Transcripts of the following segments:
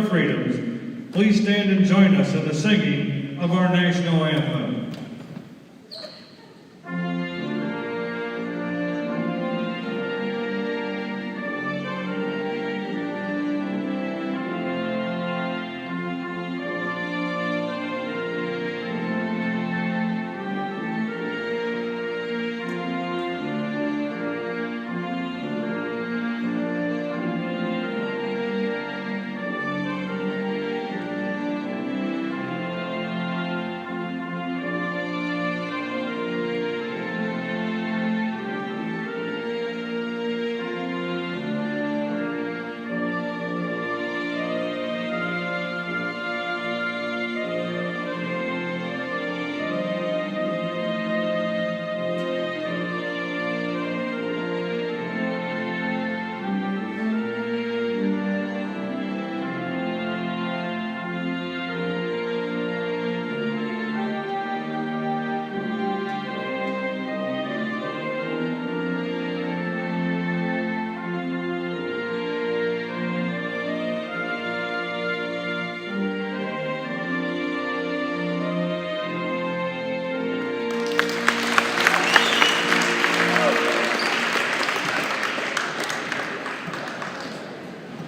our freedoms, please stand and join us in the singing of our national anthem.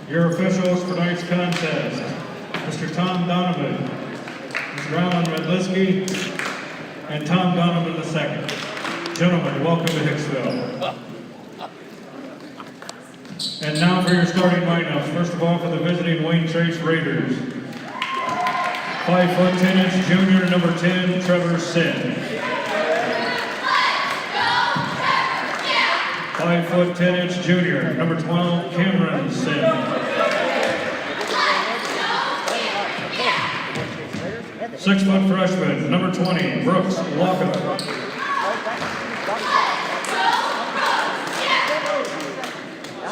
Your officials for tonight's contest, Mr. Tom Donovan, Mr. Alan Medliski, and Tom Donovan II. Gentlemen, welcome to Hicksville. And now for your starting lineups. First of all, for the visiting Wayne Trace Raiders. 5 foot 10 inch junior, number 10, Trevor Sin. 5 foot 10 inch junior, number 12, Cameron Sin. 6 foot freshman, number 20, Brooks Lockup.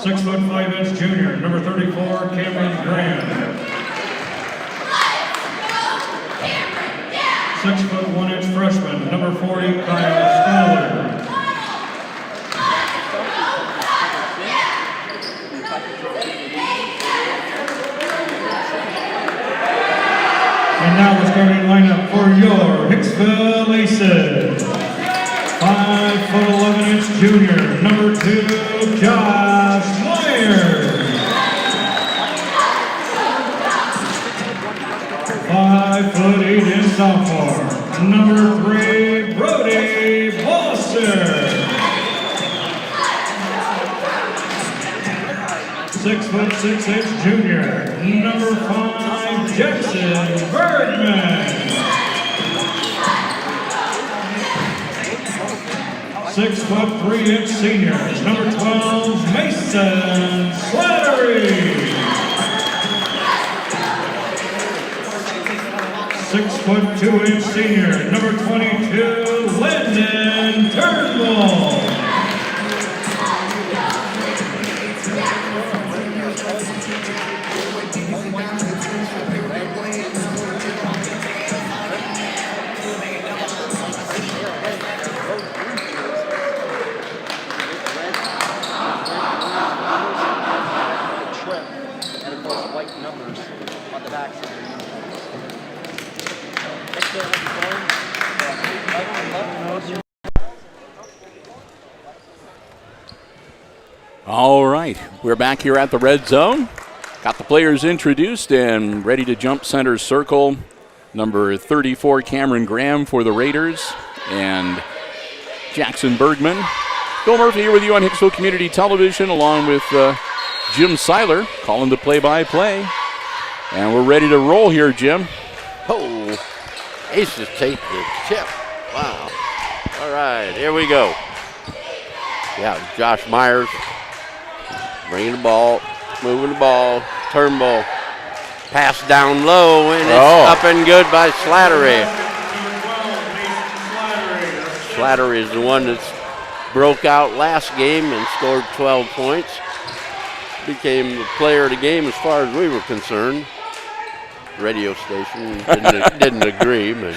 6 foot 5 inch junior, number 34, Cameron Graham. 6 foot 1 inch freshman, number 40, Kyle Scholar. 'And now the starting lineup for your Hicksville Aces. 5 foot 11 inch junior, number 2, Josh Myers. 5 foot 8 inch sophomore, number 3, Brody Foster. 6 foot 6 inch junior, number 5, Jackson Bergman. 6 foot 3 inch senior, number 12, Mason Slattery. 6 foot 2 inch senior, number 22, Landon Turnbull. 'All right, we're back here at the red zone. Got the players introduced and ready to jump center circle. Number 34, Cameron Graham for the Raiders, and Jackson Bergman. Bill Murphy here with you on Hicksville Community Television, along with Jim Seiler calling the play-by-play. And we're ready to roll here, Jim. Oh, Aces take the tip. Wow. All right, here we go. Yeah, Josh Myers bringing the ball, moving the ball, Turnbull. Pass down low, and it's up and good by Slattery. Slattery is the one that broke out last game and scored 12 points. Became the player of the game as far as we were concerned. Radio station didn't agree, but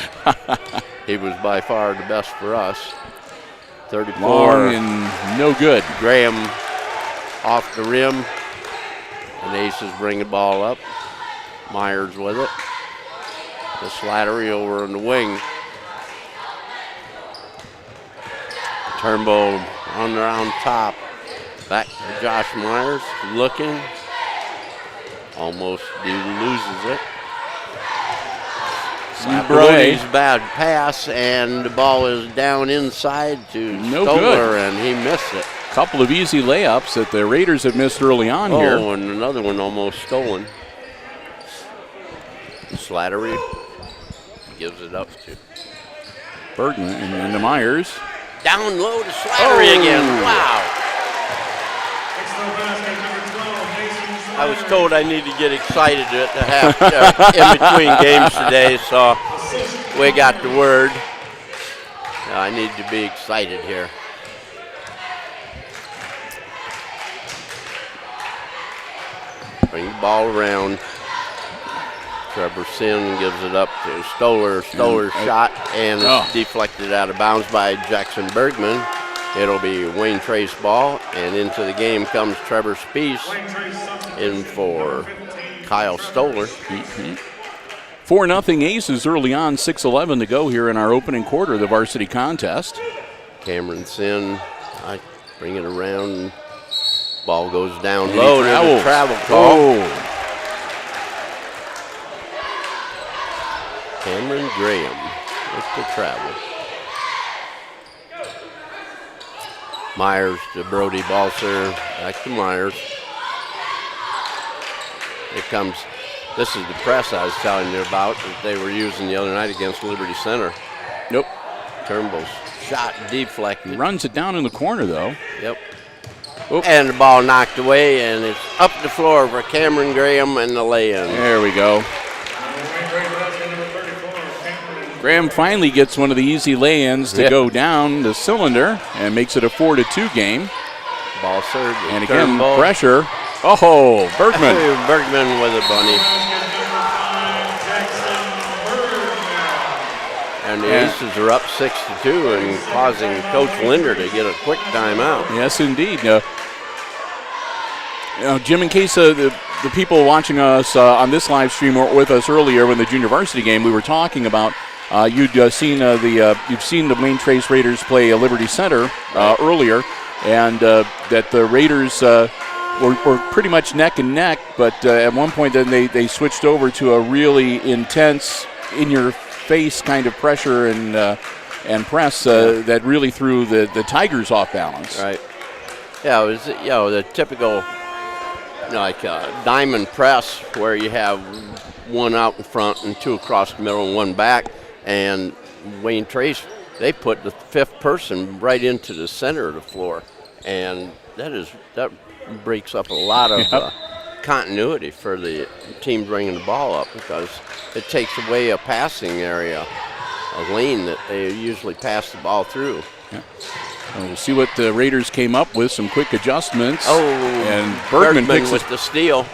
he was by far the best for us. 34. Long and no good. Graham off the rim, and Aces bring the ball up. Myers with it. The Slattery over on the wing. Turnbull on around top. Back to Josh Myers, looking. Almost loses it. Brody's bad pass, and the ball is down inside to Stoller, and he missed it. Couple of easy layups that the Raiders have missed early on here. Oh, and another one almost stolen. Slattery gives it up to Bergman and then to Myers. Down low to Slattery again. Wow. I was told I need to get excited at the half in between games today, so we got the word. I need to be excited here. Bring the ball around. Trevor Sin gives it up to Stoller. Stoller's shot, and it's deflected out of bounds by Jackson Bergman. It'll be Wayne Trace ball, and into the game comes Trevor Spies in for Kyle Stoller. 4-0 Aces early on, 6:11 to go here in our opening quarter of the varsity contest. Cameron Sin, I bring it around. Ball goes down low. There's a travel call. Cameron Graham with the travel. Myers to Brody Balser, back to Myers. Here comes, this is the press I was telling you about that they were using the other night against Liberty Center. Nope. Turnbull's shot deflected. Runs it down in the corner though. Yep. Oops. And the ball knocked away, and it's up the floor for Cameron Graham and the lay-in. There we go. Graham finally gets one of the easy lay-ins to go down the cylinder and makes it a 4-2 game. Ball served. And again, pressure. Oh, Bergman. Bergman with a bunny. And the Aces are up 6-2 and causing Coach Linder to get a quick timeout. Yes, indeed. Jim, in case the people watching us on this live stream were with us earlier when the junior varsity game, we were talking about you've seen the Wayne Trace Raiders play Liberty Center earlier, and that the Raiders were pretty much neck and neck, but at one point then they switched over to a really intense, in-your-face kind of pressure and press that really threw the Tigers off balance. Right. Yeah, it was the typical diamond press where you have one out in front and two across the middle and one back. And Wayne Trace, they put the fifth person right into the center of the floor, and that breaks up a lot of continuity for the team bringing the ball up, because it takes away a passing area, a lane that they usually pass the ball through. Yeah. We'll see what the Raiders came up with, some quick adjustments. Oh, and Bergman picks with the steal.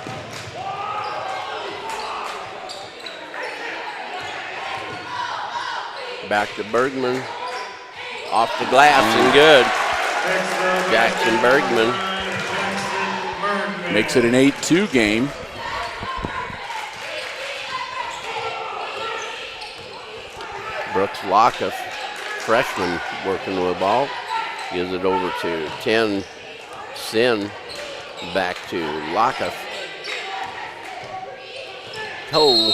Back to Bergman. Off the glass and good. Jackson Bergman. Makes it an 8-2 game. Brooks Lockoff, freshman, working with the ball. Gives it over to 10 Sin. Back to Lockoff. Toe.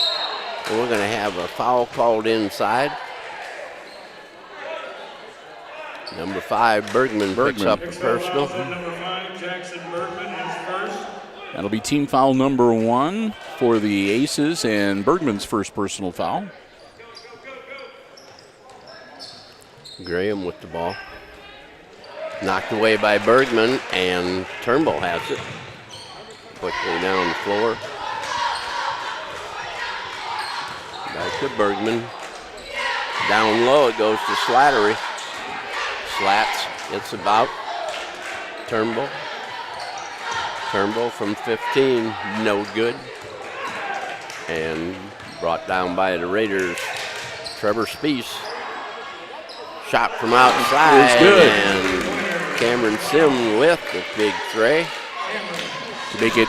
And we're going to have a foul called inside. Number 5, Bergman picks up a personal. That'll be team foul number 1 for the Aces and Bergman's first personal foul. Graham with the ball. Knocked away by Bergman, and Turnbull has it. Quickly down the floor. Back to Bergman. Down low it goes to Slattery. Slats, it's about Turnbull. Turnbull from 15, no good. And brought down by the Raiders, Trevor Spies. Shot from outside. It's good. And Cameron Sim with the big three. To make it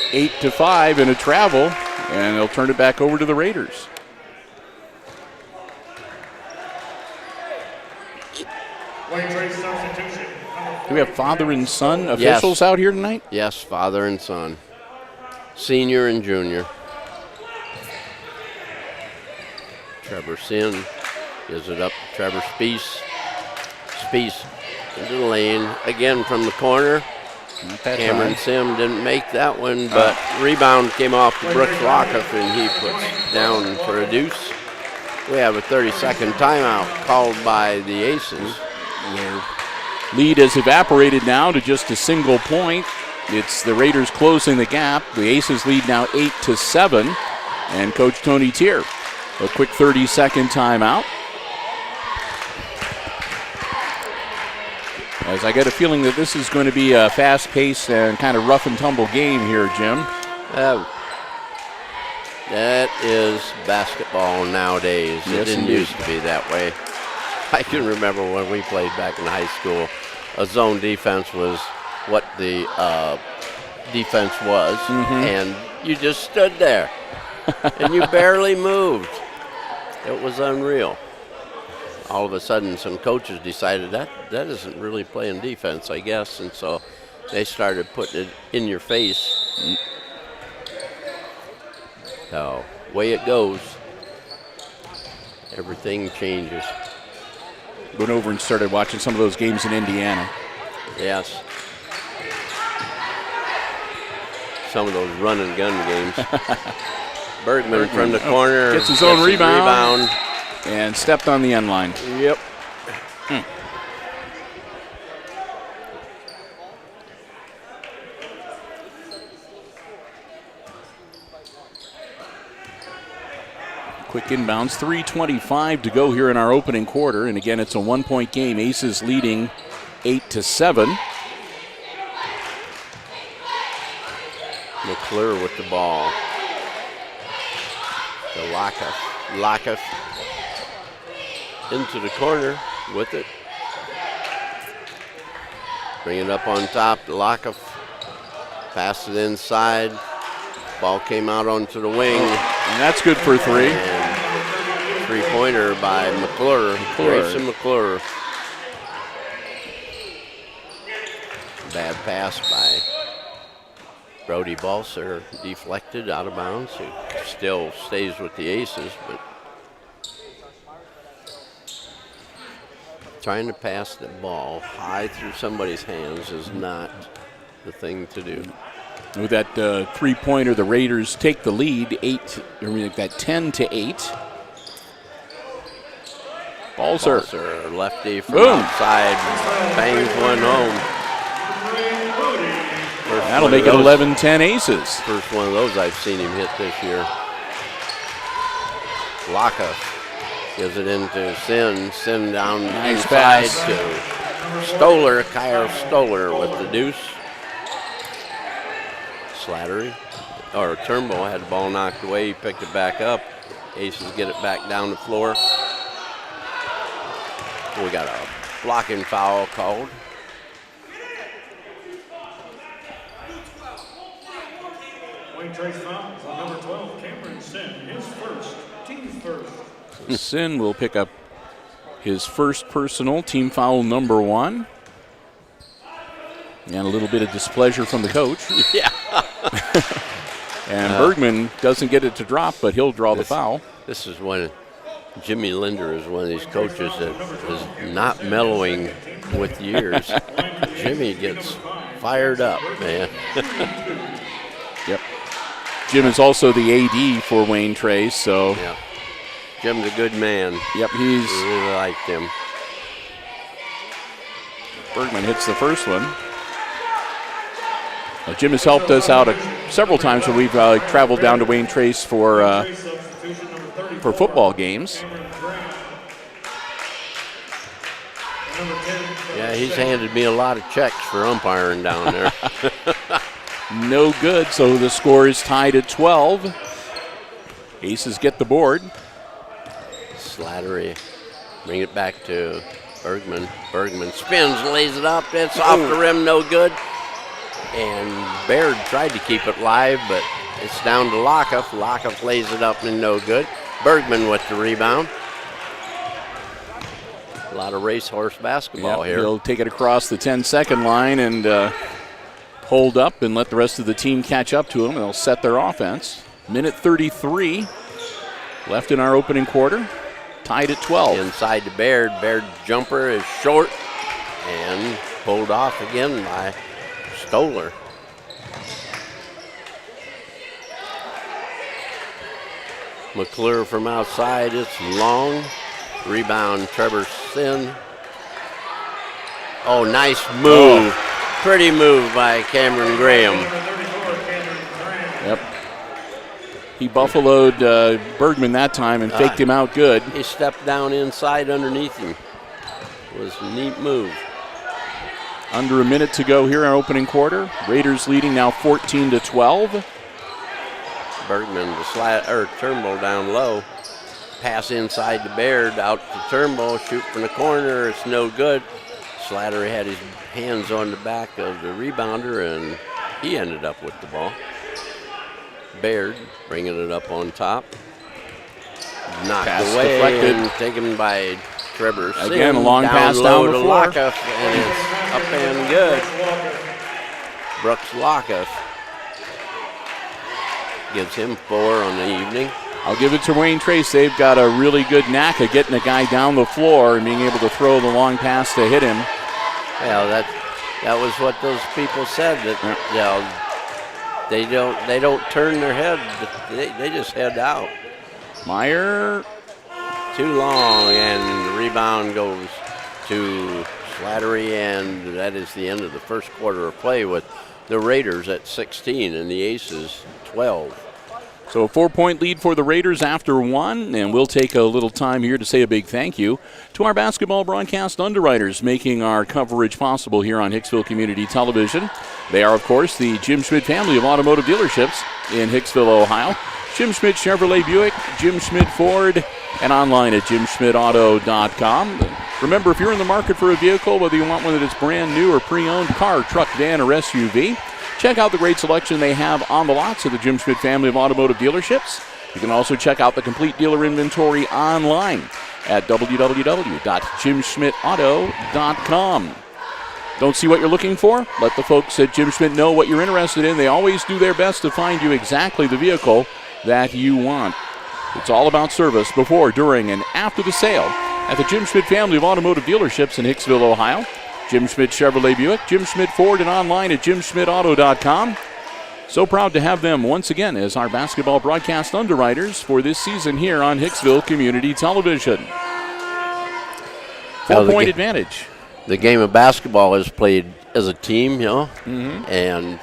8-5 in a travel. and they'll turn it back over to the Raiders. Wayne Trace substitution. Do we have father and son officials out here tonight? Yes, father and son. Senior and junior. Trevor Sin gives it up to Trevor Speece. Speece into the lane. Again from the corner. Cameron Sim didn't make that one, but rebound came off to Brooks Lockoff, and he puts down for a deuce. We have a 30-second timeout called by the Aces. Their lead has evaporated now to just a single point. It's the Raiders closing the gap. The Aces lead now 8-7, and Coach Tony Tier. A quick 30-second timeout. As I get a feeling that this is going to be a fast-paced and kind of rough-and-tumble game here, Jim. That is basketball nowadays. Yes, it didn't indeed. used to be that way. I can remember when we played back in high school, a zone defense was what the defense was, and you just stood there, and you barely moved. It was unreal. All of a sudden, some coaches decided that isn't really playing defense, I guess, and so they started putting it in your face. So, way it goes, everything changes. Went over and started watching some of those games in Indiana. Yes. Some of those run and gun games. Bergman from the corner gets his own rebound. And stepped on the end line. Yep. Quick inbounds, 3:25 to go here in our opening quarter. And again, it's a 1-point game. Aces leading 8-7. McClure with the ball. To Lockoff into the corner with it. Bring it up on top to Lockoff. Pass it inside. Ball came out onto the wing. And that's good for three. And three-pointer by McClure. Grayson McClure. Bad pass by Brody Balser, deflected out of bounds. He still stays with the Aces, but trying to pass the ball high through somebody's hands is not the thing to do. With that three-pointer, the Raiders take the lead, 10-8. Balser, lefty from Boom. outside, bangs one home. That'll make it 11-10 Aces. First one of those I've seen him hit this year. Lockoff gives it into Sin. Sin down Nice inside pass. to Stoller. Kyle Stoller with the deuce. Slattery, or Turnbull had the ball knocked away. He picked it back up. Aces get it back down the floor. We got a blocking foul called. Wayne Trace fouls on number 12, Cameron Sin, his first, team first. Sin will pick up his first personal, team foul number 1. And a little bit of displeasure from the coach. Yeah. And Bergman doesn't get it to drop, but he'll draw the foul. This is when Jimmy Linder is one of these coaches that is not mellowing with years. Jimmy gets fired up, man. Yep. Jim is also the AD for Wayne Trace, so. Yeah. Jim's a good man. Yep, I really liked him. Bergman hits the first one. Jim has helped us out several times when we've traveled down to Wayne Trace for football games. Yeah, he's handed me a lot of checks for umpiring down there. No good, so the score is tied at 12. Aces get the board. Slattery, bring it back to Bergman. Bergman spins, lays it up. It's off the rim, no good. And Baird tried to keep it live, but It's down to Lockoff. Lockoff lays it up and no good. Bergman with the rebound. A lot of racehorse basketball here. He'll take it across the 10-second line and hold up and let the rest of the team catch up to him. They'll set their offense. Minute 33 left in our opening quarter. Tied at 12. Inside to Baird. Baird's jumper is short and pulled off again by Stoller. McClure from outside. It's long. Rebound, Trevor Sin. Oh, nice move. Pretty move by Cameron Graham. Yep. He buffaloed Bergman that time and faked him out good. He stepped down inside underneath him. It was a neat move. Under a minute to go here in our opening quarter. Raiders leading now 14-12. Bergman, Turnbull down low. Pass inside to Baird, out to Turnbull, shoot from the corner, it's no good. Slattery had his hands on the back of the rebounder and he ended up with the ball. Baird bringing it up on top. Knocked Pass away deflected. and taken by Trevor Sim. Again, a long pass low down the to floor. Lockoff, and it's up and good. Brooks Lockoff gives him 4 on the evening. I'll give it to Wayne Trace. They've got a really good knack of getting a guy down the floor and being able to throw the long pass to hit him. Well, that was what those people said. That they don't turn their head. They just head out. Meyer. Too long, and the rebound goes to Slattery, and that is the end of the first quarter of play with the Raiders at 16 and the Aces 12. So a 4-point lead for the Raiders after 1, and we'll take a little time here to say a big thank you to our basketball broadcast underwriters making our coverage possible here on Hicksville Community Television. They are, of course, the Jim Schmidt family of automotive dealerships in Hicksville, Ohio. Jim Schmidt Chevrolet Buick, Jim Schmidt Ford, and online at jimschmidtauto.com. Remember, if you're in the market for a vehicle, whether you want one that is brand new or pre-owned, car, truck, van, or SUV, check out the great selection they have on the lots of the Jim Schmidt family of automotive dealerships. You can also check out the complete dealer inventory online at www.jimschmidtauto.com. Don't see what you're looking for? Let the folks at Jim Schmidt know what you're interested in. They always do their best to find you exactly the vehicle that you want. It's all about service before, during, and after the sale at the Jim Schmidt family of automotive dealerships in Hicksville, Ohio. Jim Schmidt Chevrolet Buick, Jim Schmidt Ford, and online at jimschmidtauto.com. So proud to have them once again as our basketball broadcast underwriters for this season here on Hicksville Community Television. 4-point advantage. The game of basketball is played as a team, and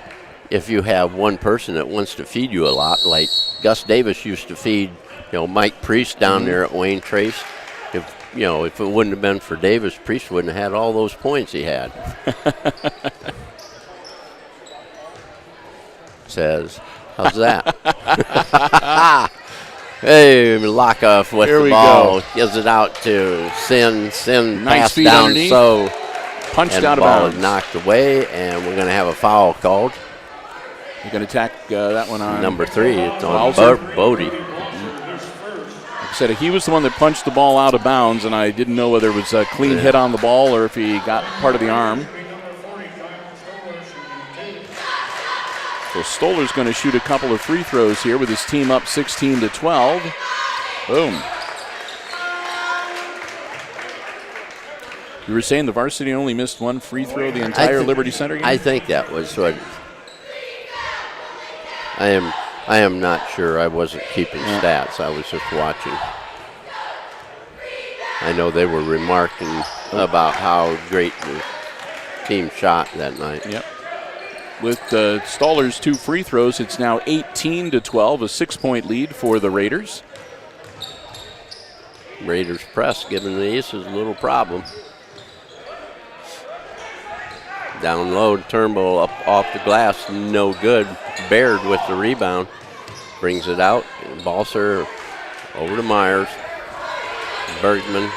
if you have one person that wants to feed you a lot, like Gus Davis used to feed, Mike Priest down there at Wayne Trace. If it wouldn't have been for Davis, Priest wouldn't have had all those points he had. Says, how's that? Hey, Lockoff with the ball. Go. Gives it out to Sin. Nice pass feet down, underneath. so punched and out the of ball bounds. is knocked away, and we're going to have a foul called. You're going to attack that one on number 3. It's on Bodie. Like I said, he was the one that punched the ball out of bounds, and I didn't know whether it was a clean hit on the ball or if he got part of the arm. So Stoller's going to shoot a couple of free throws here with his team up 16-12. Boom. You were saying the Varsity only missed one free throw the entire Liberty Center game? I think that was what. I am not sure. I wasn't keeping stats. I was just watching. I know they were remarking about how great the team shot that night. Yep. With Stoller's 2 free throws, it's now 18-12, a 6-point lead for the Raiders. Raiders press giving the Aces a little problem. Down low, Turnbull up off the glass, no good. Baird with the rebound, brings it out. Balser over to Myers. Bergman.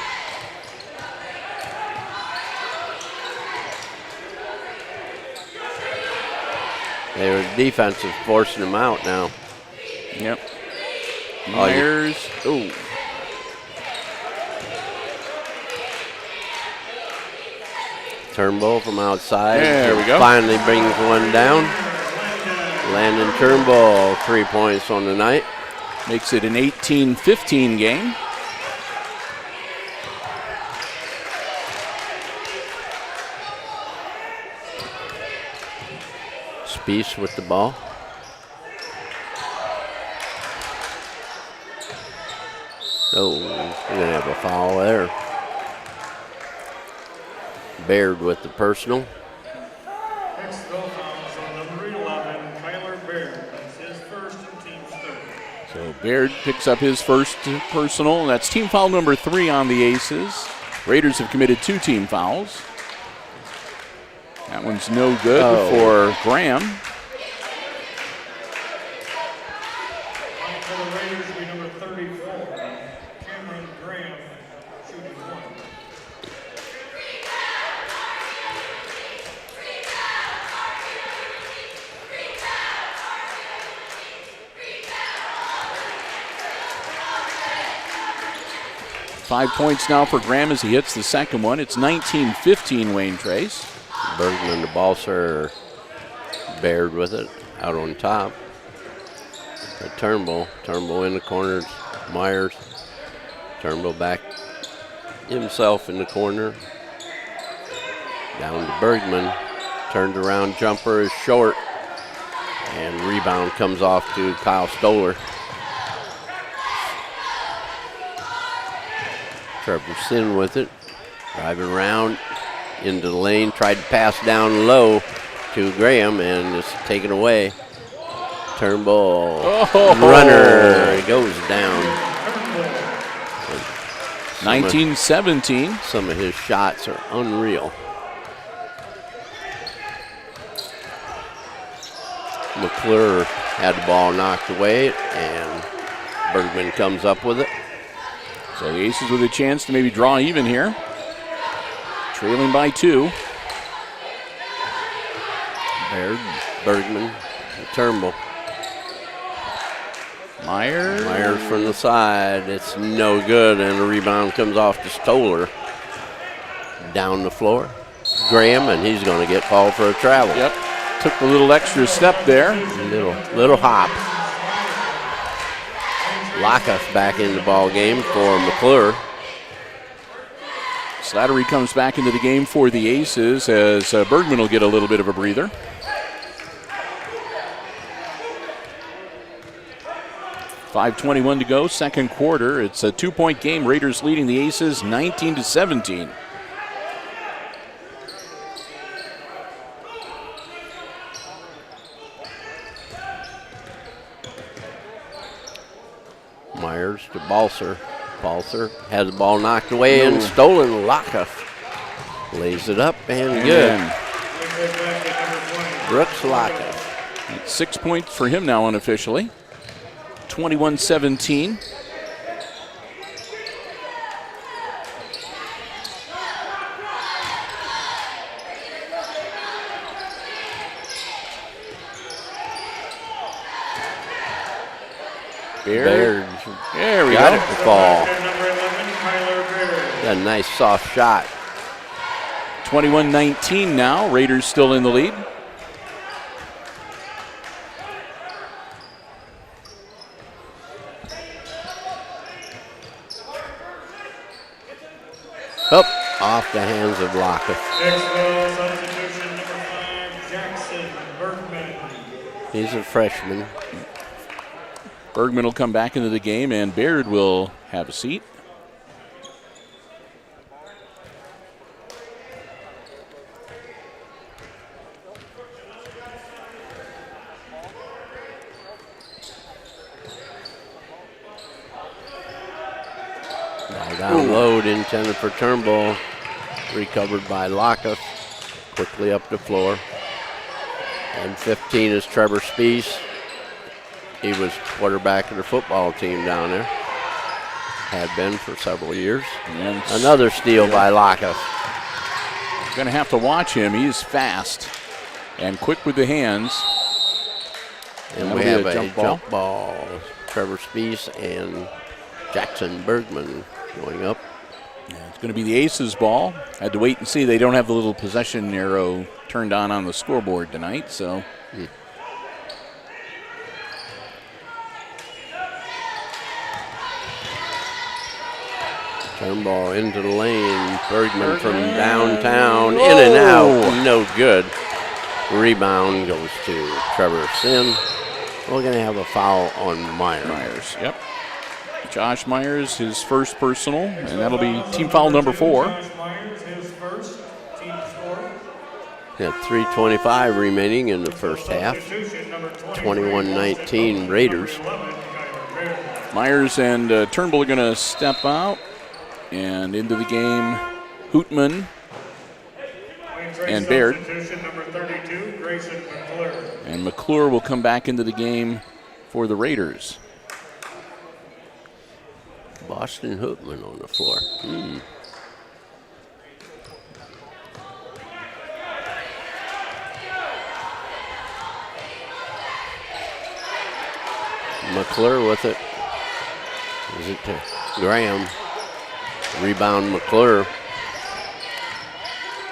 Their defense is forcing them out now. Yep. Myers. Oh. Turnbull from outside. There we go. Finally brings one down. Landon Turnbull, 3 points on the night. Makes it an 18-15 game. Spieth with the ball. Oh, we're going to have a foul there. Baird with the personal. Hicksville fouls on number 11, Tyler Baird. That's his first and team's third. So Baird picks up his first personal, and that's team foul number 3 on the Aces. Raiders have committed 2 team fouls. That one's no good for Graham. For the Raiders will be number 34, Cameron Graham, shooting 1. Five points now for Graham as he hits the second one. It's 19-15 Wayne Trace. Bergman to Balser. Baird with it out on top. Turnbull in the corners. Myers. Turnbull back himself in the corner. Down to Bergman. Turned around jumper is short. And rebound comes off to Kyle Stoller. Trevor Sin with it. Driving around into the lane. Tried to pass down low to Graham and it's taken away. Turnbull. Runner goes down. 19-17. Some of his shots are unreal. McClure had the ball knocked away and Bergman comes up with it. So the Aces with a chance to maybe draw even here. Trailing by 2. Baird, Bergman, Turnbull. Myers from the side. It's no good, and the rebound comes off to Stoller. Down the floor. Graham, and he's going to get called for a travel. Yep. Took the little extra step there. Little hop. Lockoff back in the ball game for McClure. Slattery comes back into the game for the Aces as Bergman will get a little bit of a breather. .5:21 to go, second quarter. It's a 2-point game. Raiders leading the Aces 19-17. Myers to Balser. Balser has the ball knocked away and stolen. Lockoff lays it up and good. Brooks Lockoff. It's 6 points for him now unofficially. 21-17. Baird. There we Got go. it to fall. Number 11, Tyler Baird. A nice soft shot. 21-19 now. Raiders still in the lead. Up off the hands of Lockoff. Hicksville substitution number 5, Jackson Bergman. He's a freshman. Bergman will come back into the game, and Baird will have a seat. Down load intended for Turnbull. Recovered by Lockoff. Quickly up the floor. And 15 is Trevor Spieth. He was quarterback of the football team down there. Had been for several years. And another steal by Lockoff. Going to have to watch him. He's fast and quick with the hands. And That'll we be have a a jump jump ball. Trevor Spees and Jackson Bergman going up. Yeah, it's going to be the Aces ball. Had to wait and see. They don't have the little possession arrow turned on the scoreboard tonight, so. Turn ball into the lane. Bergman from downtown. In and out. No good. Rebound goes to Trevor Sin. We're going to have a foul on Myers. Yep. Josh Myers, his first personal, and that'll be team foul number 4. Josh Myers, his first team score. Got 3:25 remaining in the first half. 21-19 Raiders. Myers and Turnbull are going to step out. And into the game, Hootman and Baird. And McClure will come back into the game for the Raiders. Boston Hootman on the floor. McClure with it. Is it to Graham? Rebound McClure.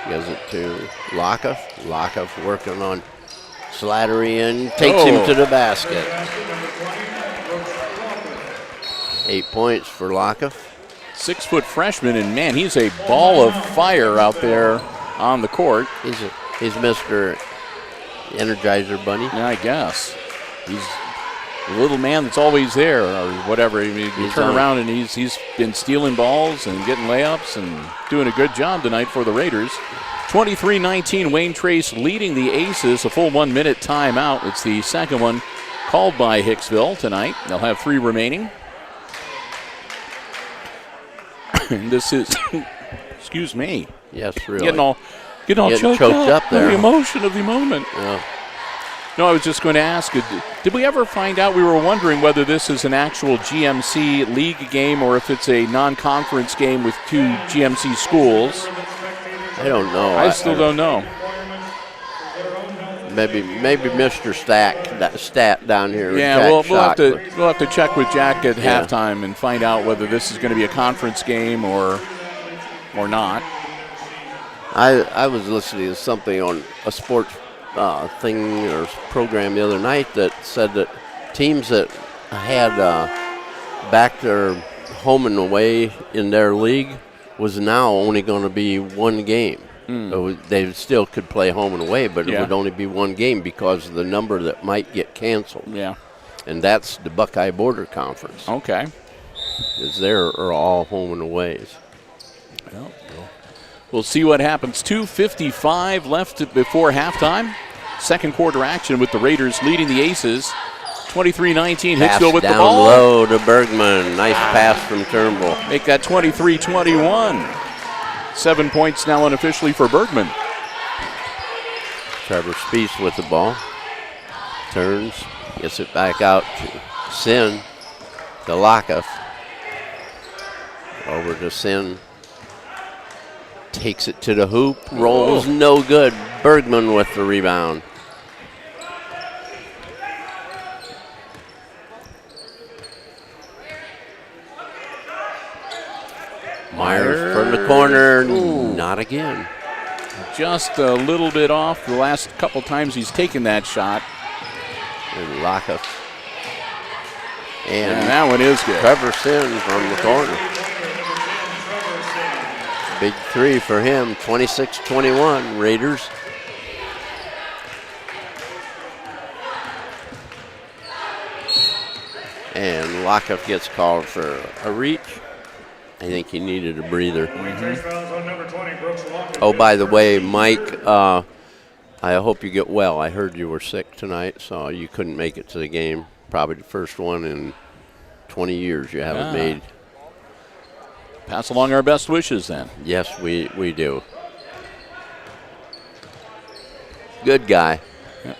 Gives it to Lockoff. Lockoff working on Slattery and takes him to the basket. 8 points for Lockoff. 6-foot freshman, and man, he's a ball of fire out there on the court. He's Mr. Energizer Bunny. Yeah, I guess. He's the little man that's always there, or whatever. I mean, you turn around and he's been stealing balls and getting layups and doing a good job tonight for the Raiders. 23-19, Wayne Trace leading the Aces. A full 1 minute timeout. It's the second one called by Hicksville tonight. They'll have 3 remaining. And this is, excuse me. Yes, really. Getting all choked up there. The emotion of the moment. Yeah. No, I was just going to ask, did we ever find out? We were wondering whether this is an actual GMC league game or if it's a non-conference game with 2 GMC schools. I don't know. I still don't know. Maybe Mr. Stat down here. Yeah, we'll have to check with Jack at halftime and find out whether this is going to be a conference game or not. I was listening to something on a sports thing or program the other night that said that teams that had back their home and away in their league was now only going to be 1 game. So they still could play home and away, but it would only be 1 game because of the number that might get canceled. Yeah. And that's the Buckeye Border Conference. Okay. Because they're all home and aways. Well, we'll see what happens. 2:55 left before halftime. Second quarter action with the Raiders leading the Aces. 23-19, Hicksville with the ball. Down low to Bergman. Nice pass from Turnbull. Make that 23-21. 7 points now unofficially for Bergman. Trevor Spees with the ball. Turns. Gets it back out to Sin. To Lockoff. Over to Sin. Takes it to the hoop. Rolls no good. Bergman with the rebound. Myers from the corner. Not again. Just a little bit off the last couple times he's taken that shot. And Lockoff. And that one is good. Trevor Sin from the corner. Big 3 for him. 26-21 Raiders. And Lockoff gets called for a reach. I think he needed a breather. Oh, by the way, Mike, I hope you get well. I heard you were sick tonight, so you couldn't make it to the game. Probably the first one in 20 years you haven't made. Pass along our best wishes then. Yes, we do. Good guy. Yep.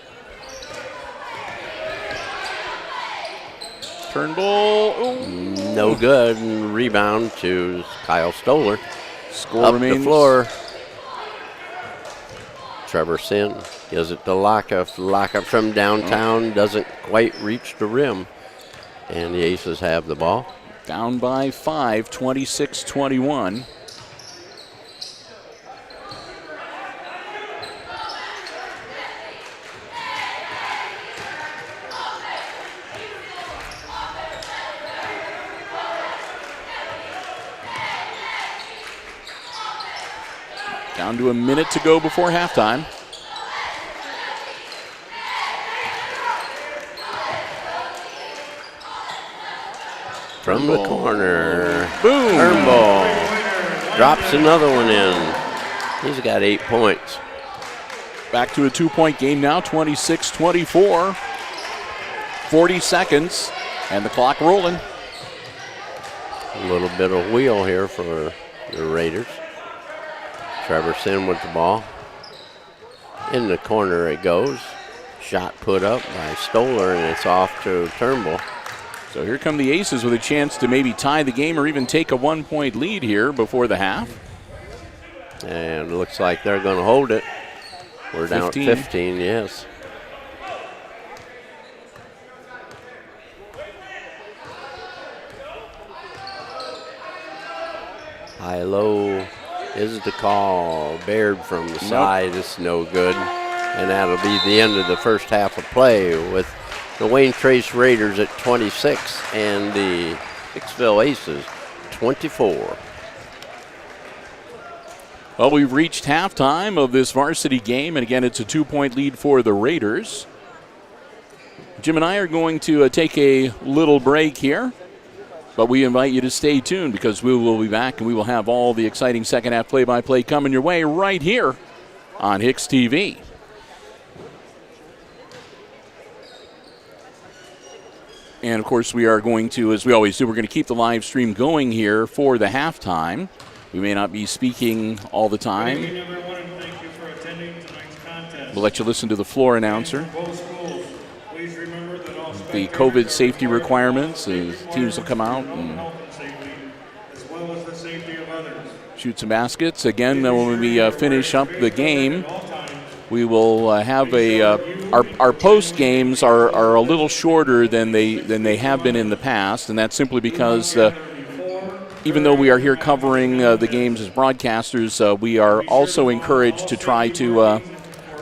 Turnbull. No good. And rebound to Kyle Stoller. Score up remains. the floor. Trevor Sin gets Gives it to Lockup. Lockup from downtown doesn't quite reach the rim. And the Aces have the ball. Down by 5, 26-21. Down to a minute to go before halftime. From the corner. Boom. Turnbull drops another one in. He's got 8 points. Back to a 2-point game now, 26-24. 40 seconds, and the clock rolling. A little bit of wheel here for the Raiders. Trevorson with the ball. In the corner it goes. Shot put up by Stoller, and it's off to Turnbull. So here come the Aces with a chance to maybe tie the game or even take a 1-point lead here before the half. And it looks like they're going to hold it. We're down 15. 15, yes. High-low is the call. Baird from the side. It's no good. And that'll be the end of the first half of play with the Wayne Trace Raiders at 26 and the Hicksville Aces 24. Well, we've reached halftime of this varsity game, and again, it's a 2-point lead for the Raiders. Jim and I are going to take a little break here, but we invite you to stay tuned because we will be back and we will have all the exciting second half play-by-play coming your way right here on HIX-TV. And, of course, we are going to, as we always do, we're going to keep the live stream going here for the halftime. We may not be speaking all the time. Good evening, everyone, and thank you for attending tonight's contest. We'll let you listen to the floor announcer. Both schools, please remember that all The COVID safety requirements, the teams will come out and health and safety, as well as the safety of others. shoot some baskets. Again, when we finish up the game, we will have our post games are a little shorter than they have been in the past, and that's simply because even though we are here covering the games as broadcasters, we are also encouraged to try to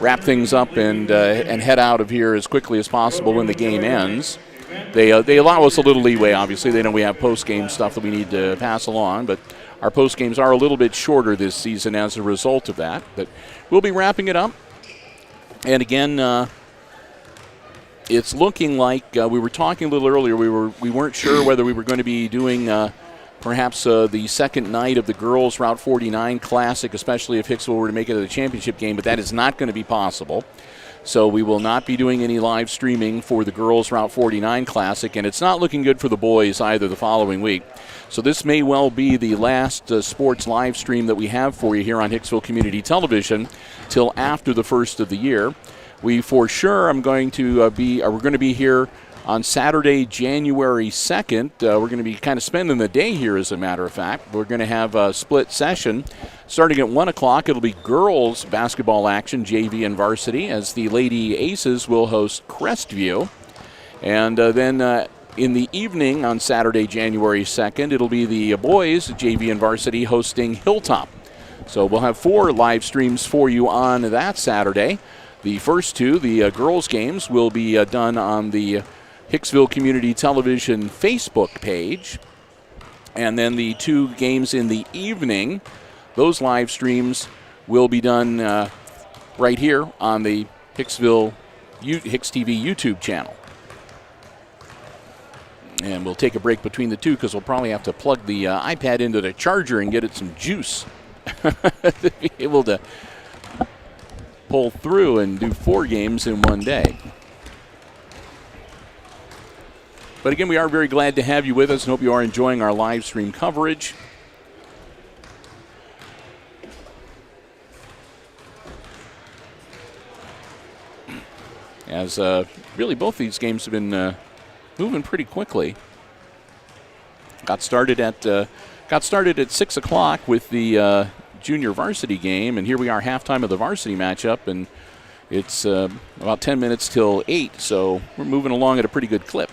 wrap things up and head out of here as quickly as possible when the game ends. They allow us a little leeway, obviously. They know we have post-game stuff that we need to pass along, but our post-games are a little bit shorter this season as a result of that. But we'll be wrapping it up. And again, it's looking like we were talking a little earlier. We weren't sure whether we were going to be doing perhaps the second night of the girls Route 49 Classic, especially if Hicksville were to make it to the championship game, but that is not going to be possible. So we will not be doing any live streaming for the girls Route 49 Classic, and it's not looking good for the boys either the following week. So this may well be the last sports live stream that we have for you here on Hicksville Community Television till after the first of the year. We for sure we're going to be here on Saturday, January 2nd. We're going to be kind of spending the day here, as a matter of fact. We're going to have a split session. Starting at 1 o'clock, it'll be girls basketball action, JV and varsity, as the Lady Aces will host Crestview. And then in the evening on Saturday, January 2nd, it'll be the boys, JV and varsity, hosting Hilltop. So we'll have 4 live streams for you on that Saturday. The first 2, the girls' games, will be done on the Hicksville Community Television Facebook page. And then the 2 games in the evening, those live streams will be done right here on the HIX-TV YouTube channel. And we'll take a break between the 2 because we'll probably have to plug the iPad into the charger and get it some juice to be able to pull through and do 4 games in one day. But again, we are very glad to have you with us and hope you are enjoying our live stream coverage. As really both these games have been moving pretty quickly. Got started at 6 o'clock with the junior varsity game, and here we are halftime of the varsity matchup, and It's about 10 minutes till 8, so we're moving along at a pretty good clip.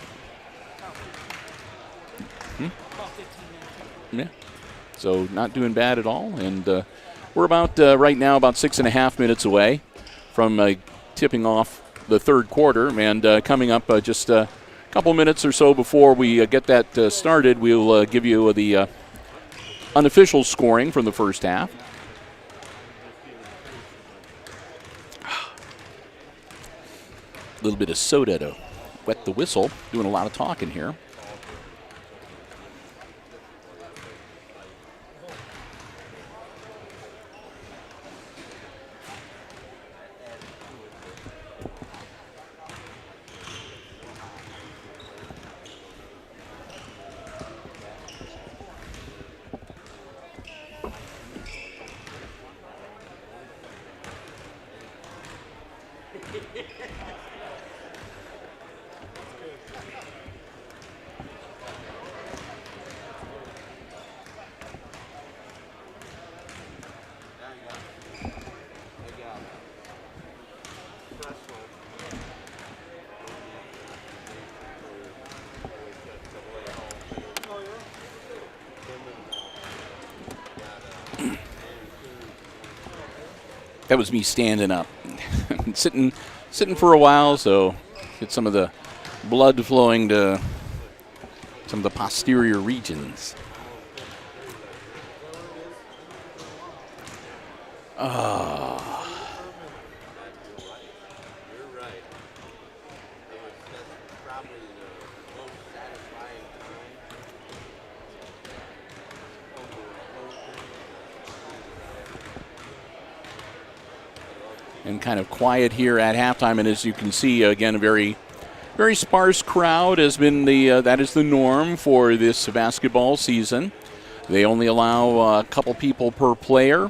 Yeah. So not doing bad at all. And we're about, right now, about 6.5 minutes away from tipping off the third quarter. And coming up just a couple minutes or so before we get that started, we'll give you the unofficial scoring from the first half. A little bit of soda to wet the whistle. Doing a lot of talking here. That was me standing up. sitting for a while, so get some of the blood flowing to some of the posterior regions. And kind of quiet here at halftime, and as you can see, again, a very, very sparse crowd has been that is the norm for this basketball season. They only allow a couple people per player,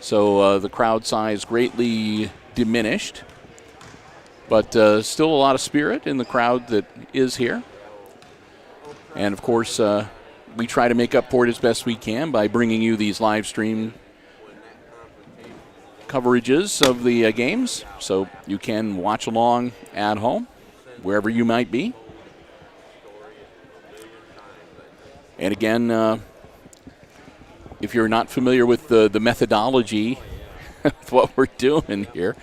so the crowd size greatly diminished, but still a lot of spirit in the crowd that is here. And of course, we try to make up for it as best we can by bringing you these live stream coverages of the games, so you can watch along at home, wherever you might be. And again, if you're not familiar with the methodology of what we're doing here,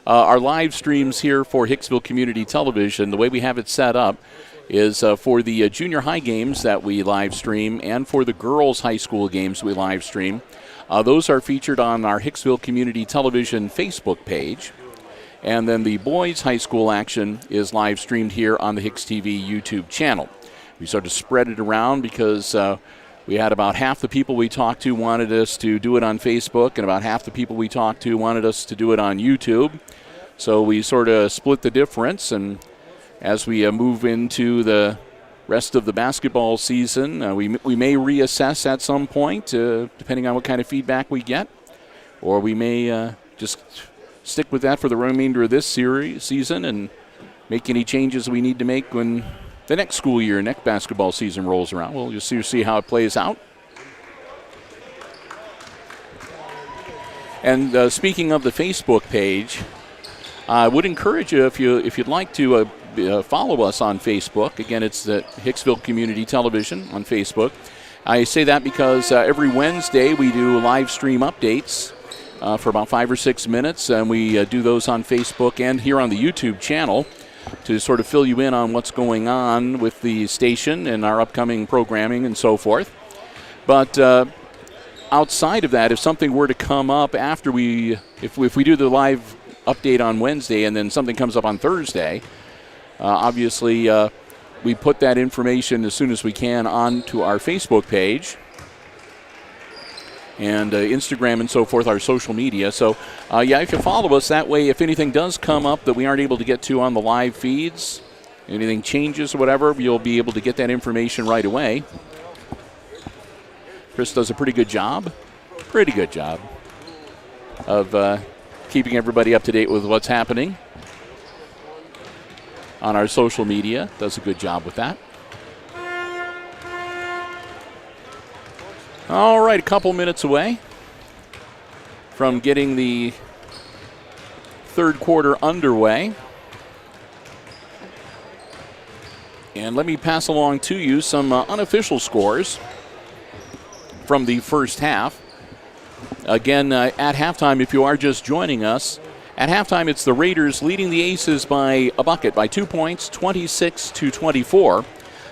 our live streams here for Hicksville Community Television, the way we have it set up is for the junior high games that we live stream and for the girls high school games we live stream. Those are featured on our Hicksville Community Television Facebook page. And then the boys' high school action is live streamed here on the HIX-TV YouTube channel. We sort of spread it around because we had about half the people we talked to wanted us to do it on Facebook, and about half the people we talked to wanted us to do it on YouTube. So we sort of split the difference, and as we move into the rest of the basketball season, we may reassess at some point, depending on what kind of feedback we get, or we may just stick with that for the remainder of this season and make any changes we need to make when the next school year, next basketball season rolls around. We'll just see how it plays out. And speaking of the Facebook page, I would encourage you, if you'd like to follow us on Facebook. Again, it's the Hicksville Community Television on Facebook. I say that because every Wednesday we do live stream updates for about 5 or 6 minutes, and we do those on Facebook and here on the YouTube channel to sort of fill you in on what's going on with the station and our upcoming programming and so forth. But outside of that, if something were to come up after if we do the live update on Wednesday and then something comes up on Thursday, obviously, we put that information as soon as we can onto our Facebook page and Instagram and so forth, our social media. So, if you follow us that way, if anything does come up that we aren't able to get to on the live feeds, anything changes or whatever, you'll be able to get that information right away. Chris does a pretty good job of keeping everybody up to date with what's happening on our social media. Does a good job with that. All right, a couple minutes away from getting the third quarter underway. And let me pass along to you some unofficial scores from the first half. Again, at halftime, if you are just joining us, at halftime it's the Raiders leading the Aces by a bucket, by 2 points, 26-24,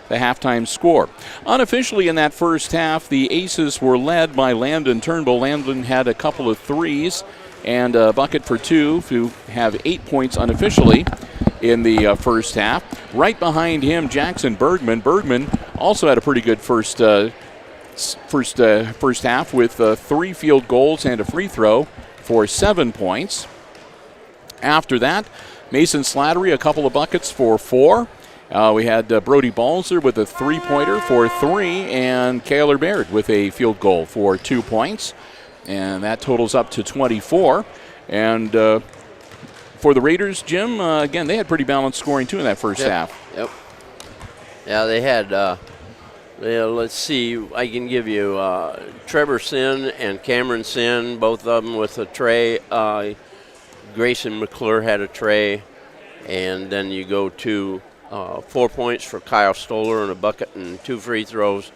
the halftime score. Unofficially in that first half, the Aces were led by Landon Turnbull. Landon had a couple of threes and a bucket for two, who have 8 points unofficially in the first half. Right behind him, Jackson Bergman. Bergman also had a pretty good first half with 3 field goals and a free throw for 7 points. After that, Mason Slattery, a couple of buckets for 4. We had Brody Balzer with a 3-pointer for 3, and Kaylor Baird with a field goal for 2 points. And that totals up to 24. And for the Raiders, Jim, again, they had pretty balanced scoring too in that first half. Yep. Yeah, they had, let's see, I can give you Trevor Sin and Cameron Sin, both of them with a tray. Grayson McClure had a tray. And then you go to 4 points for Kyle Stoller and a bucket and 2 free throws.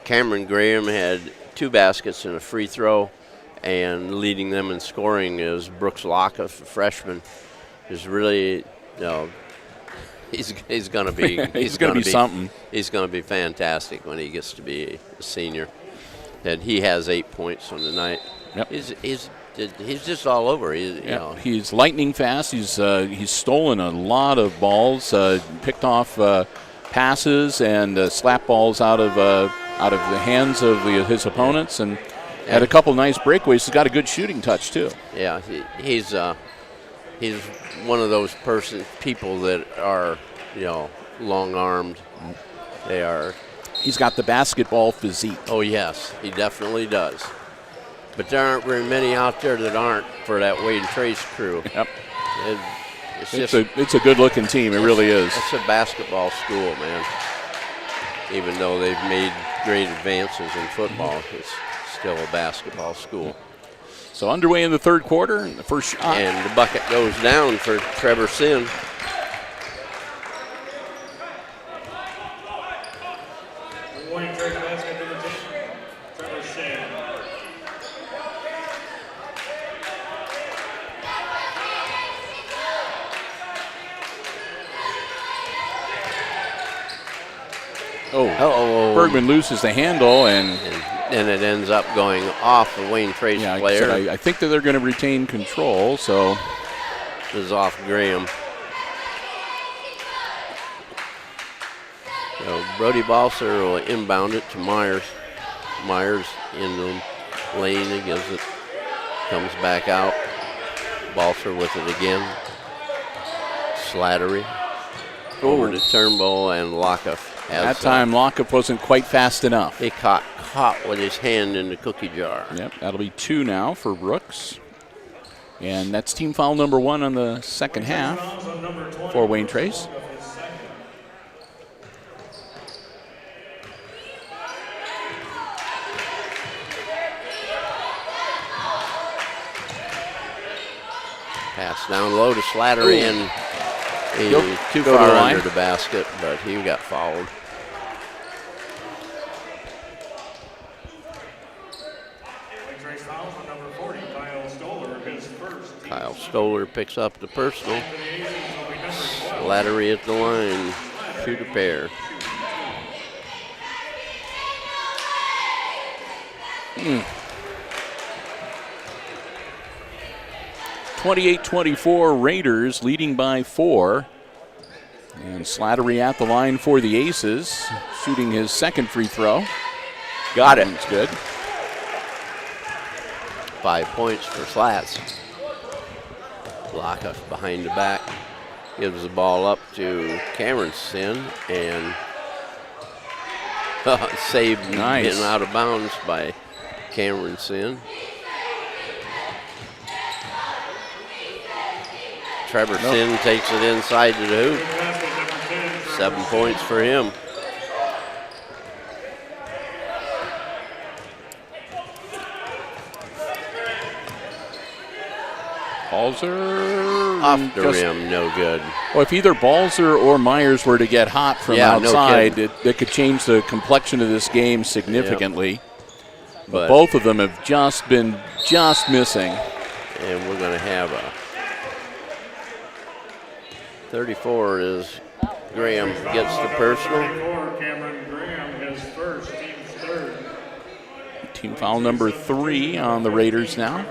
Cameron Graham had 2 baskets and a free throw. And leading them in scoring is Brooks Locke, a freshman. Is really, he's going to be he's going to be something. He's going to be fantastic when he gets to be a senior. And he has 8 points on the night. Yep. He's just all over. He's lightning fast. He's stolen a lot of balls, picked off passes and slap balls out of the hands of his opponents, and had a couple nice breakaways. He's got a good shooting touch too. Yeah, he's one of those people that are long-armed. They are. He's got the basketball physique. Oh yes, he definitely does. But there aren't very many out there that aren't for that Wade and Trace crew. Yep. It's a good-looking team. It really is. It's a basketball school, man. Even though they've made great advances in football, it's still a basketball school. So underway in the third quarter, the first shot. And the bucket goes down for Trevor Sin. Bergman loses the handle, and it ends up going off the Wayne Trace player. I think that they're going to retain control, so. This is off Graham. So Brody Balser will inbound it to Myers. Myers in the lane, he gives it, comes back out. Balser with it again. Slattery. Over to Turnbull and Lockoff. That time Lockoff wasn't quite fast enough. He caught with his hand in the cookie jar. Yep, that'll be 2 now for Brooks. And that's team foul number 1 on the second half for Wayne Trace. Pass down low to Slattery, and he's too far under the basket, but he got fouled. Kyle Stoller picks up the personal. Slattery at the line. Shoot a pair. Mm. 28-24 Raiders leading by 4. And Slattery at the line for the Aces, shooting his second free throw. Got it. It's good. 5 points for Slats. Lockoff behind the back. Gives the ball up to Cameron Sin, and saved nice. Getting out of bounds by Cameron Sin. Trevor Sin takes it inside to the hoop. 7 points for him. Balzer Off the rim, no good. Well, if either Balzer or Myers were to get hot from outside, it could change the complexion of this game significantly. But both of them have just been missing. And we're going to have a 34 is Graham gets the personal. 34, Cameron Graham, his first, team's third. Team foul number 3 on the Raiders now.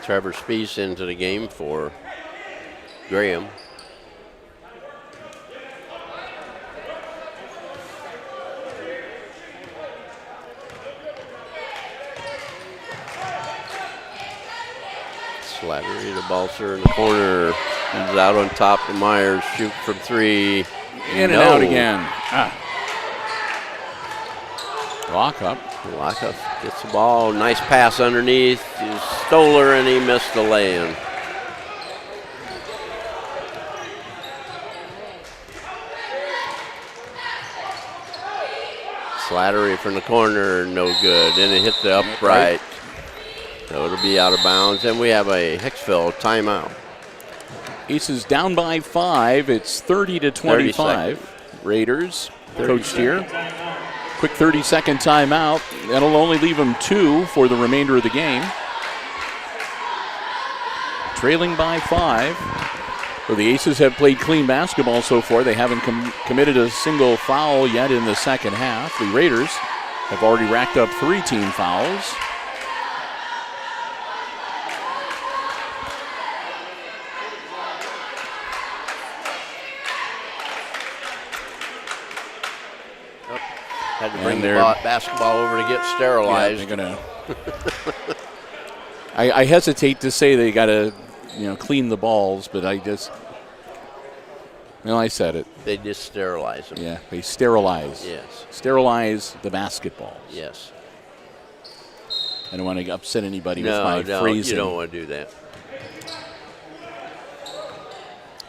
Trevor Spieth into the game for Graham. Slattery to Balser in the corner. He's out on top to Myers. Shoot from 3. In and out again. Lockup gets the ball. Nice pass underneath. He stole her and he missed the lay-in. Slattery from the corner, no good. And it hit the upright. So it'll be out of bounds. And we have a Hicksville timeout. Aces down by 5. It's 30-25. Raiders coached here. Quick 30-second timeout. That'll only leave them 2 for the remainder of the game. Trailing by 5. So the Aces have played clean basketball so far. They haven't committed a single foul yet in the second half. The Raiders have already racked up 3 team fouls. Had to bring the basketball over to get sterilized. Yeah, they're gonna I hesitate to say they got to, clean the balls, but I said it. They just sterilize them. Yeah, they sterilize. Yes. Sterilize the basketballs. Yes. I don't want to upset anybody with my phrasing. You don't want to do that.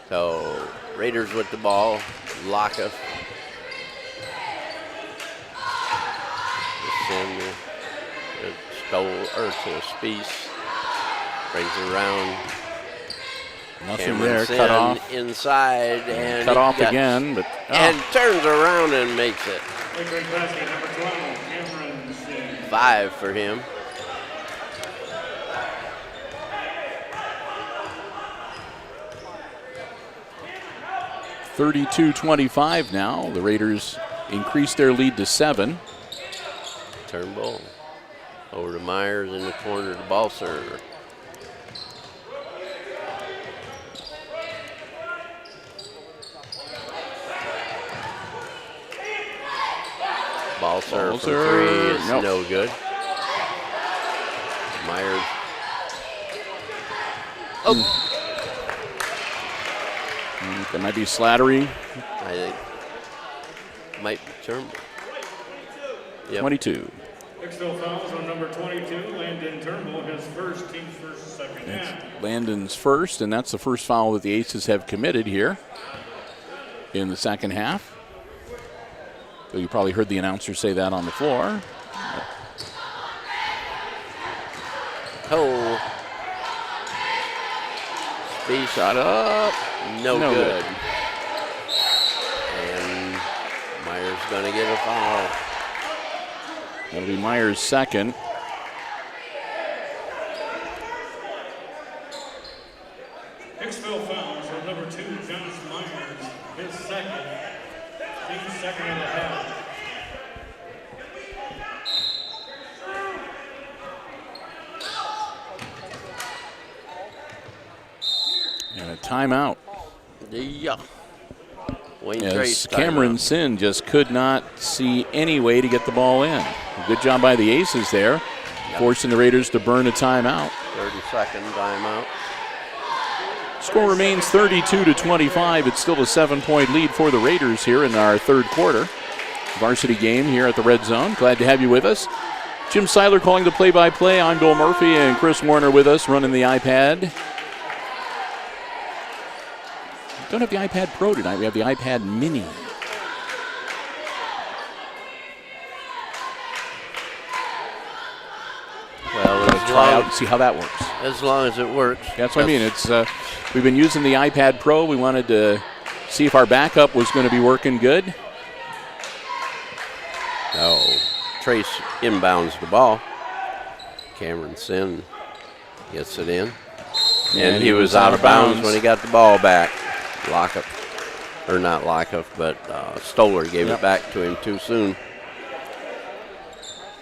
So, Raiders with the ball. Lockup. To Spieth. Brings it around. Nothing there. Cut off. Inside. And cut off again. But and turns around and makes it. 5 for him. (32-25) now. The Raiders increase their lead to 7. Turnbull. Over to Myers in the corner to Balser. Balser from 3 is no good. Myers. That might be Slattery. I think might be Turnbull. Yep. 22. Hicksville fouls on number 22, Landon Turnbull, his first, team's first, second half. Landon's first, and that's the first foul that the Aces have committed here in the second half. So you probably heard the announcer say that on the floor. Oh. Speed shot up. No good. And Myers going to get a foul. That'll be Myers' second. Hicksville fouls on number 2, Josh Myers, his second. Team's second in the half. And a timeout. Yeah. As Cameron Sin just could not see any way to get the ball in. Good job by the Aces there, forcing the Raiders to burn a timeout. 30-second timeout. Score remains 32-25. It's still a 7-point lead for the Raiders here in our third quarter. Varsity game here at the Red Zone. Glad to have you with us. Jim Seiler calling the play-by-play. I'm Bill Murphy, and Chris Warner with us running the iPad. Don't have the iPad Pro tonight. We have the iPad Mini. Well, let's try out and see how that works. as long as it works. That's what I mean. It's we've been using the iPad Pro. We wanted to see if our backup was going to be working good. Oh, Trace inbounds the ball. Cameron Sin gets it in. And he was out of bounds when he got the ball back. Or not Lockup, but Stoller gave it back to him too soon.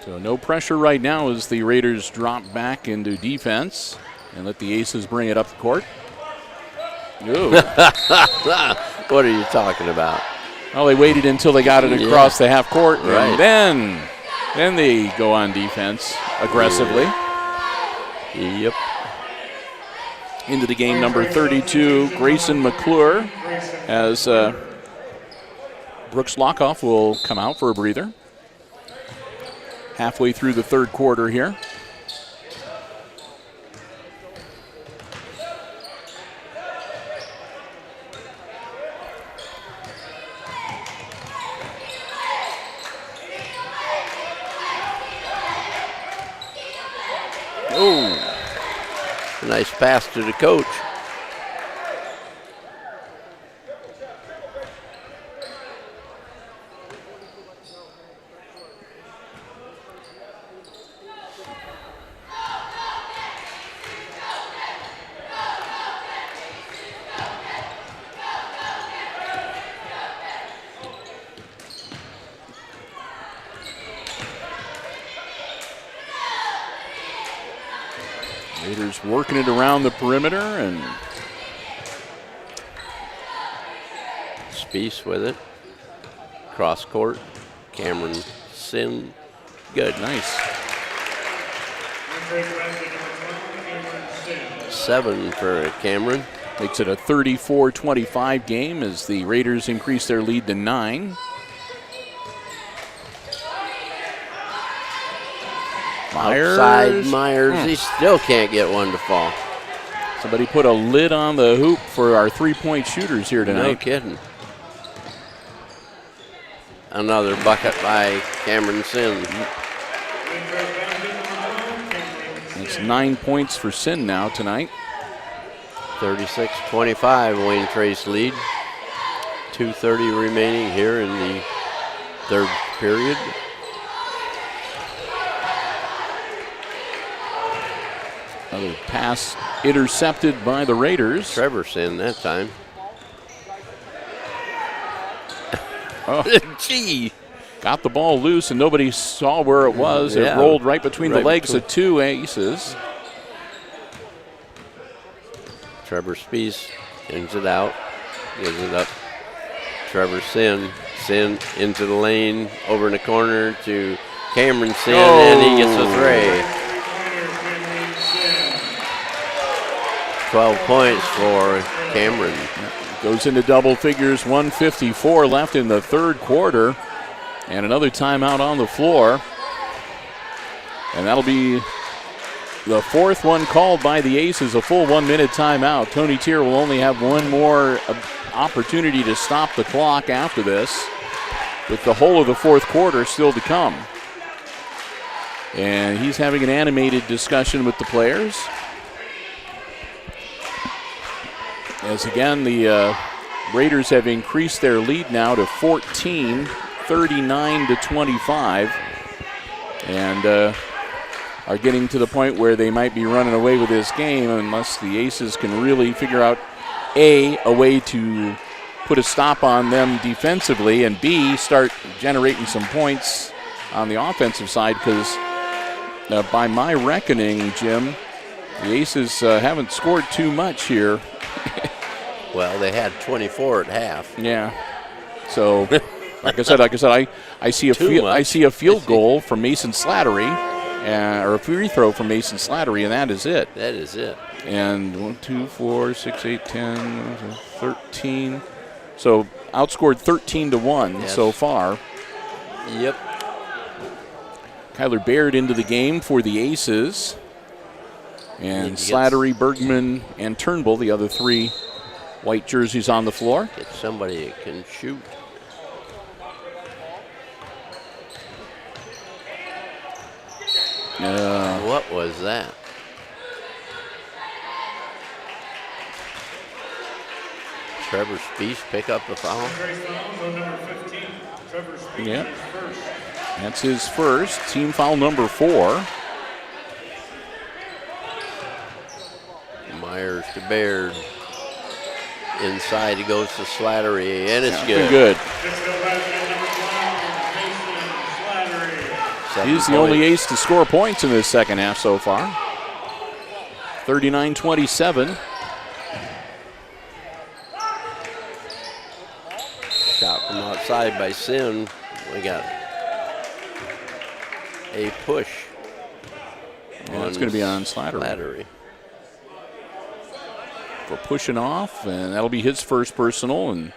So no pressure right now as the Raiders drop back into defense and let the Aces bring it up the court. Ooh. What are you talking about? Well, they waited until they got it across the half court, right. And then they go on defense aggressively. Yep. Into the game, number 32, Grayson McClure, as Brooks Lockoff will come out for a breather. Halfway through the third quarter here. Oh, a nice pass to the coach. Raiders working it around the perimeter, and Spieth with it. Cross court. Cameron Sin. Good. Nice. 7 for Cameron. Makes it a 34-25 game as the Raiders increase their lead to 9. Myers. Outside Myers. He still can't get one to fall. Somebody put a lid on the hoop for our three-point shooters here tonight. No kidding. Another bucket by Cameron Sin. It's 9 points for Sin now tonight. 36-25, Wayne Trace lead. 2:30 remaining here in the third period. Another pass intercepted by the Raiders. Trevor Sin that time. Oh. Gee. Got the ball loose and nobody saw where it was. Yeah. It rolled right between the legs between. of two Aces. Trevor Spieth ends it out. Gives it up. Trevor Sin. Sin into the lane. Over in the corner to Cameron Sin. And he gets a three. 12 points for Cameron. Goes into double figures, 1:54 left in the third quarter. And another timeout on the floor. And that'll be the fourth one called by the Aces, a full 1 minute timeout. Tony Tier will only have one more opportunity to stop the clock after this, with the whole of the fourth quarter still to come. And he's having an animated discussion with the players. As again, the Raiders have increased their lead now to 14, 39-25, and are getting to the point where they might be running away with this game unless the Aces can really figure out A, a way to put a stop on them defensively, and B, start generating some points on the offensive side, because by my reckoning, Jim, the Aces haven't scored too much here. Well, they had 24 at half. Yeah. So, like I said, I see a field goal from Mason Slattery, or a free throw from Mason Slattery, and that is it. That is it. And 1, 2, 4, 6, 8, 10, 13. So outscored 13-1 so far. Yep. Kyler Baird into the game for the Aces. And Slattery, Bergman, and Turnbull, the other three white jerseys on the floor. Get somebody that can shoot. What was that? Trevor Speech pick up the foul. Trace fouls on number 15. Trevor Speech Yep. is first. That's his first. Team foul number 4. Myers to Baird. Inside he goes to Slattery, and it's Been good. good. Hicksville basket number 12, Mason Slattery. 7 He's the only ace to score points in this second half so far. 39-27. Shot from outside by Sin. We got a push. Yeah, it's going to be on Slattery for pushing off, and that'll be his first personal, and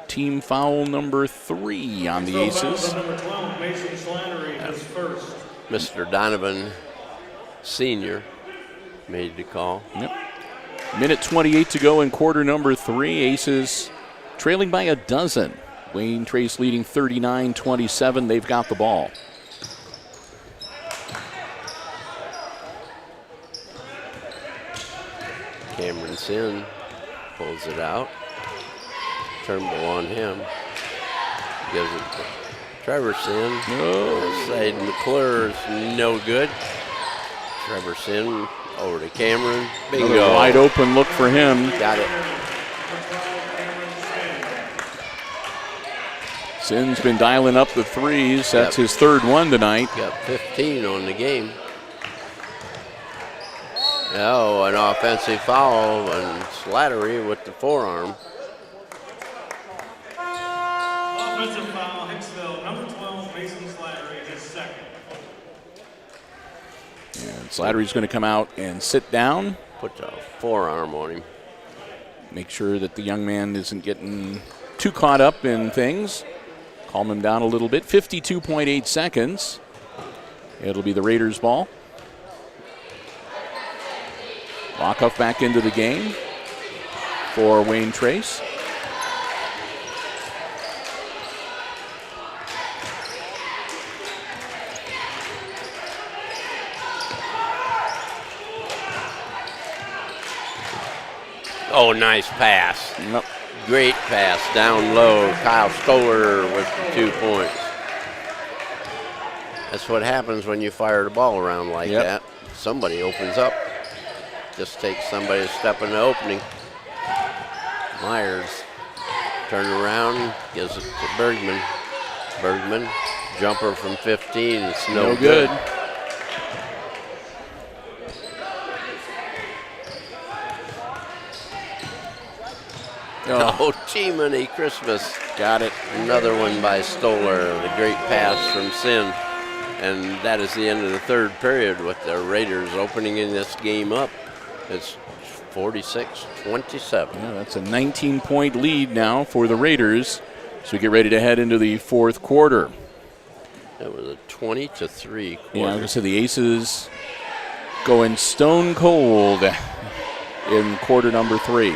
team foul number 3 on the Hicksville fouls Aces. on number 12, Mason Slattery is first. Mr. Donovan Sr. made the call. Yep. Minute 28 to go in quarter number 3. Aces trailing by a dozen. Wayne Trace leading 39-27. They've got the ball. Cameron Sin pulls it out. Turnbull on him. Gives it to Trevor Sin. Oh. Side McClure is no good. Trevor Sin over to Cameron. Bingo. Another wide open look for him. Got it. Sin's been dialing up the threes. That's his third one tonight. Got 15 on the game. Oh, an offensive foul and Slattery with the forearm. Offensive foul, Hicksville, number 12, Mason Slattery, his second. And Slattery's going to come out and sit down. Put the forearm on him. Make sure that the young man isn't getting too caught up in things. Calm him down a little bit. 52.8 seconds. It'll be the Raiders' ball. Lockoff back into the game for Wayne Trace. Oh, nice pass. Yep. Great pass down low. Kyle Stoller with the 2 points. That's what happens when you fire the ball around like that. Somebody opens up. Just takes somebody to step in the opening. Myers turned around, gives it to Bergman. Bergman, jumper from 15. It's no good. Oh, G-Money Christmas. Got it. Another one by Stoller. The great pass from Sin. And that is the end of the third period with the Raiders opening in this game up. It's 46-27. Yeah, that's a 19-point lead now for the Raiders. So we get ready to head into the fourth quarter. That was a 20-3 quarter. Yeah, I was going to say the Aces going stone cold in quarter number 3.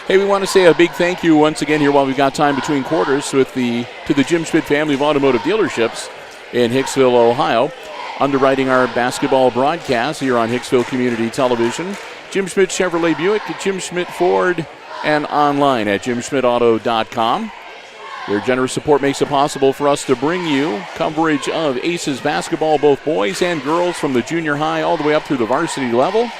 Hey, we want to say a big thank you once again here while we've got time between quarters to the Jim Schmidt family of automotive dealerships in Hicksville, Ohio, underwriting our basketball broadcast here on Hicksville Community Television. Jim Schmidt Chevrolet Buick, Jim Schmidt Ford, and online at jimschmidtauto.com. Their generous support makes it possible for us to bring you coverage of Aces basketball, both boys and girls, from the junior high all the way up through the varsity level.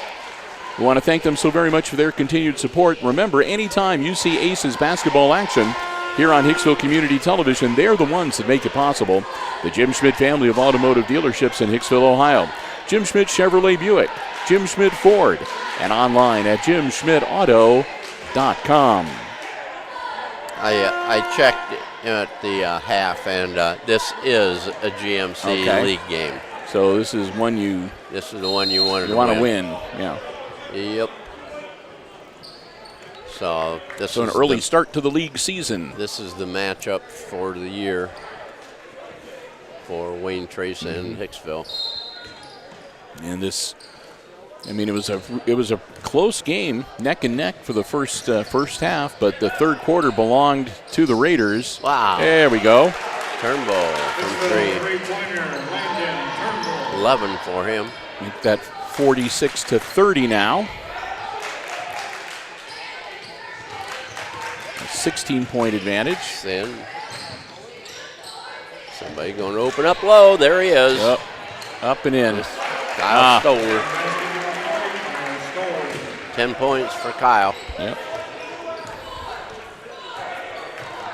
We want to thank them so very much for their continued support. Remember, anytime you see Aces basketball action here on Hicksville Community Television, they're the ones that make it possible. The Jim Schmidt family of automotive dealerships in Hicksville, Ohio. Jim Schmidt Chevrolet Buick, Jim Schmidt Ford, and online at jimschmidtauto.com. I checked at the half, and this is a GMC league game. So this is one This is the one you want to win. Yeah. Yep. So this So is an early start to the league season. This is the matchup for the year for Wayne Trace and Hicksville. And this, I mean, it was a close game, neck and neck for the first half, but the third quarter belonged to the Raiders. Wow. There we go. Turnbull from 3. 11 for him. Make that 46-30 now. 16-point advantage. Sin. Somebody going to open up low. There he is. Yep. Up and in. Kyle Stoller. 10 points for Kyle. Yep.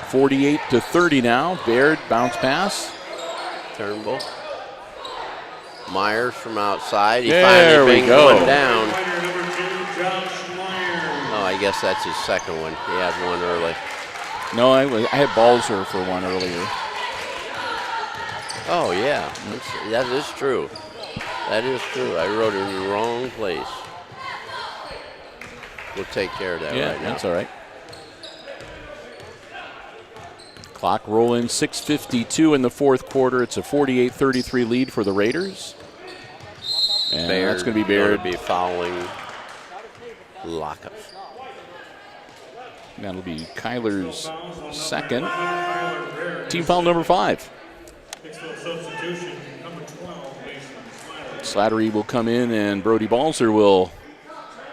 48-30 now. Baird bounce pass. Turnbull. Myers from outside. He There finally we brings go. one down. Oh, I guess that's his second one. He had one early. No, I had Balzer for one earlier. Oh, yeah. That is true. That is true. I wrote it in the wrong place. We'll take care of that right now. That's all right. Clock rolling, 6:52 in the fourth quarter. It's a 48-33 lead for the Raiders. And that's going to be Baird. Be fouling Lockup. That'll be Kyler's second. Team foul number 5. Hicksville substitution, number 12, Mason Slattery will come in, and Brody Balzer will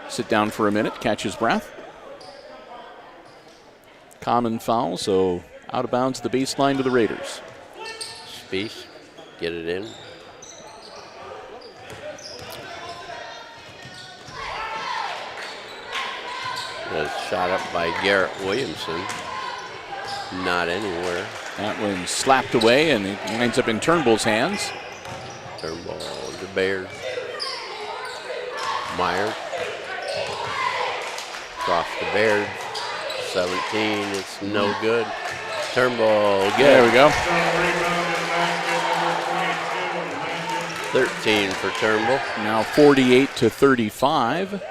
sit down for a minute, catch his breath. Common foul, so out of bounds at the baseline to the Raiders. Spieth, get it in. That's shot up by Garrett Williamson. Not anywhere. That one slapped away, and it winds up in Turnbull's hands. Turnbull to Baird. Myers. Cross to Baird. 17, it's no good. Turnbull, good. There we go. 13 for Turnbull. Now 48-35.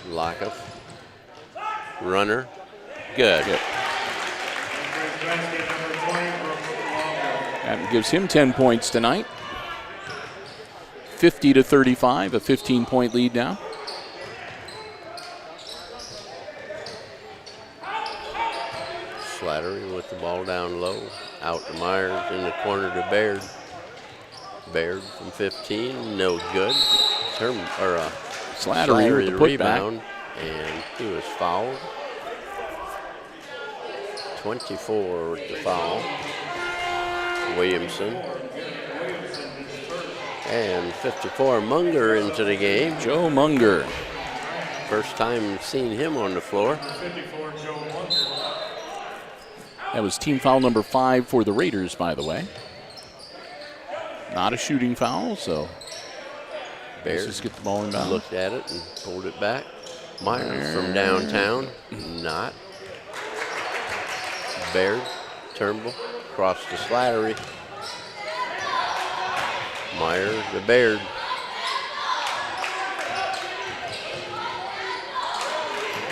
Lockup. Runner. Good. That gives him 10 points tonight. 50-35, a 15-point lead now. Slattery with the ball down low. Out to Myers in the corner to Baird. Baird from 15, no good. Slattery with the putback. Rebound, and he was fouled. 24 with the foul. Williamson. And 54, Munger into the game. Joe Munger. First time seeing him on the floor. That was team foul number 5 for the Raiders, by the way. Not a shooting foul, so Baird just get the ball inbound. looked at it and pulled it back. Myers from downtown, not. Baird, Turnbull, across to Slattery. Myers to Baird.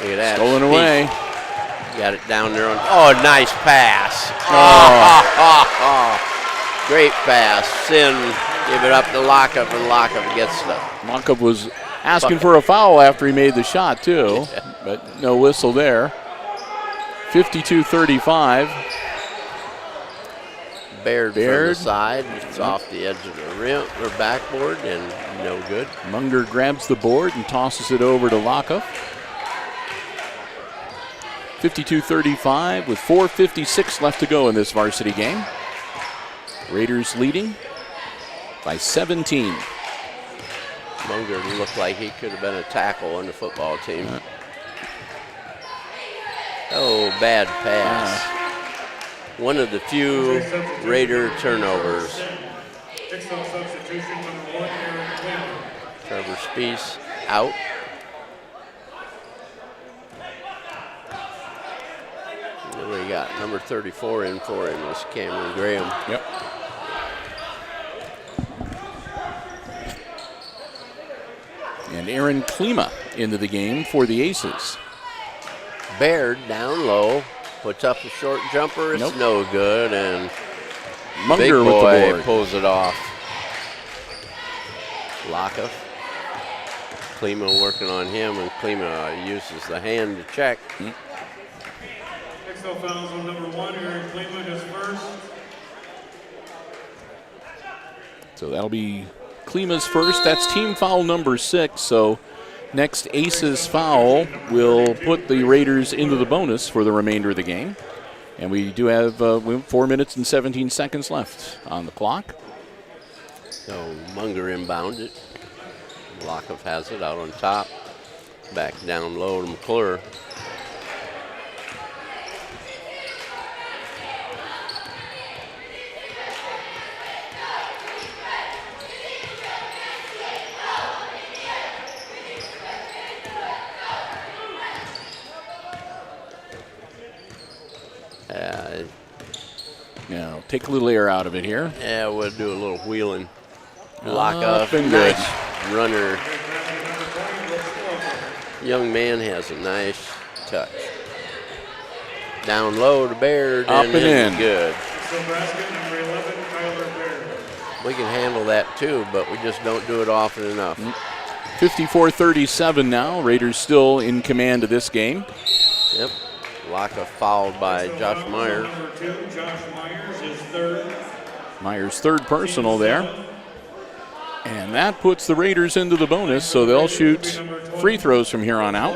Look at that. Stolen away. Got it down there on. Oh, nice pass. Great pass. Sin give it up to Lockup, and Lockup gets the. Lockup was asking for a foul after he made the shot, too, but no whistle there. 52-35. Baird from the side. It's off the edge of the rim or backboard, and no good. Munger grabs the board and tosses it over to Lockup. 52-35 with 4:56 left to go in this varsity game. Raiders leading by 17. Munger looked like he could have been a tackle on the football team. Oh, bad pass. One of the few Raider turnovers. Trevor Spieth out. What do we got? Number 34 in for him was Cameron Graham. Yep. And Aaron Klima into the game for the Aces. Baird down low, puts up a short jumper. It's no good, and Munger big with boy the board. pulls it off. Lockup. Klima working on him, and Klima uses the hand to check. Hicksville fouls on number 1, Aaron Klima, his first. So that'll be Klima's first. That's team foul number 6. So Next Aces foul will put the Raiders into the bonus for the remainder of the game. And we do have 4 minutes and 17 seconds left on the clock. So Munger inbound it. Lockoff has it out on top. Back down low to McClure. Now, take a little air out of it here. Yeah, we'll do a little wheeling. Lockoff. Been good. Nice runner. Young man has a nice touch. Down low to Baird. Up and in. Good. Basket number 11, Kyler Baird. We can handle that too, but we just don't do it often enough. 54-37 now. Raiders still in command of this game. Yep. Lockoff fouled by Josh Myers. Number 2, Josh Myers, his third. Myers' third personal there. And that puts the Raiders into the bonus, so they'll shoot free throws from here on out.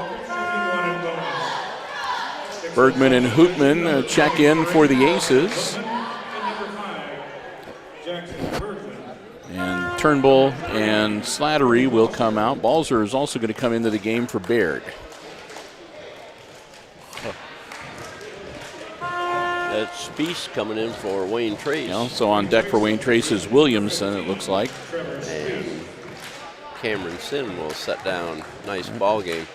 Bergman and Hootman check in for the Aces. And Turnbull and Slattery will come out. Balzer is also going to come into the game for Baird. That's Spiess coming in for Wayne Trace. Also on deck for Wayne Trace is Williamson, it looks like. And Cameron Sin will set down. Nice ball game.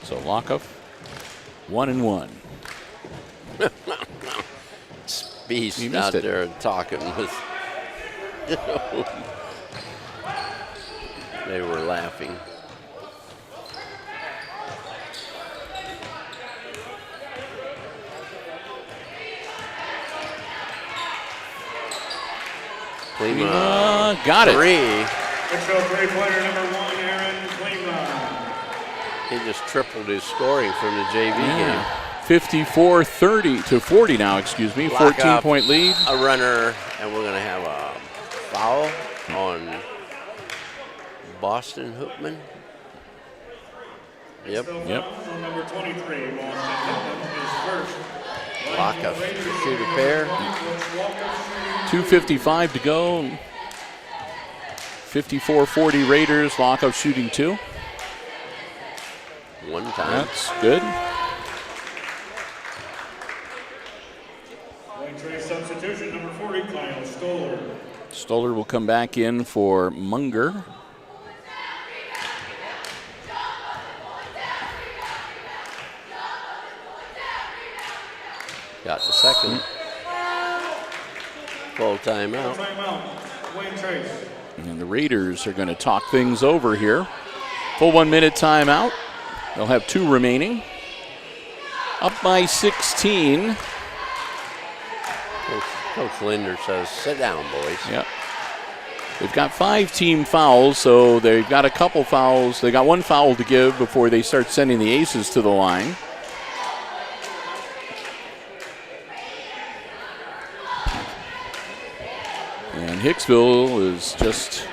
So Lockoff, 1-1. Spiess out there talking with. They were laughing. Klima got it. Hicksville three-pointer number 1, Aaron Klima. He just tripled his scoring from the JV game. 54-30 to 40 now, excuse me. 14-point lead. A runner, and we're going to have a foul on Boston Hoopman. Yep. On number 23, Boston Hoopman, his first. Lockoff to shoot a pair. 2:55 to go. 54-40 Raiders. Lockoff shooting 2. One time. That's good. Wayne Trace substitution, number 40, Kyle Stoller. Stoller will come back in for Munger. Got the second. Full timeout. Timeout, Wayne Trace. And the Raiders are going to talk things over here. Full 1 minute timeout. They'll have 2 remaining. Up by 16. Coach Linder says, sit down, boys. Yep. They've got 5 team fouls, so they've got a couple fouls. They got 1 foul to give before they start sending the Aces to the line. And Hicksville is just...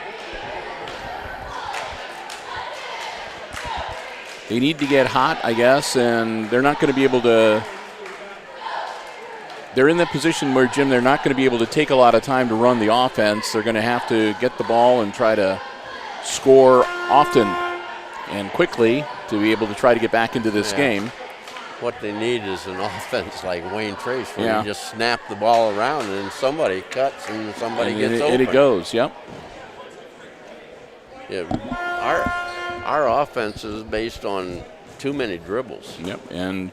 They need to get hot, I guess, and they're not going to be able to... They're in that position where, Jim, they're not going to be able to take a lot of time to run the offense. They're going to have to get the ball and try to score often and quickly to be able to try to get back into this game. What they need is an offense like Wayne Trace, where you just snap the ball around and somebody cuts and somebody gets open. And it goes, yep. Yeah, our offense is based on too many dribbles. Yep, and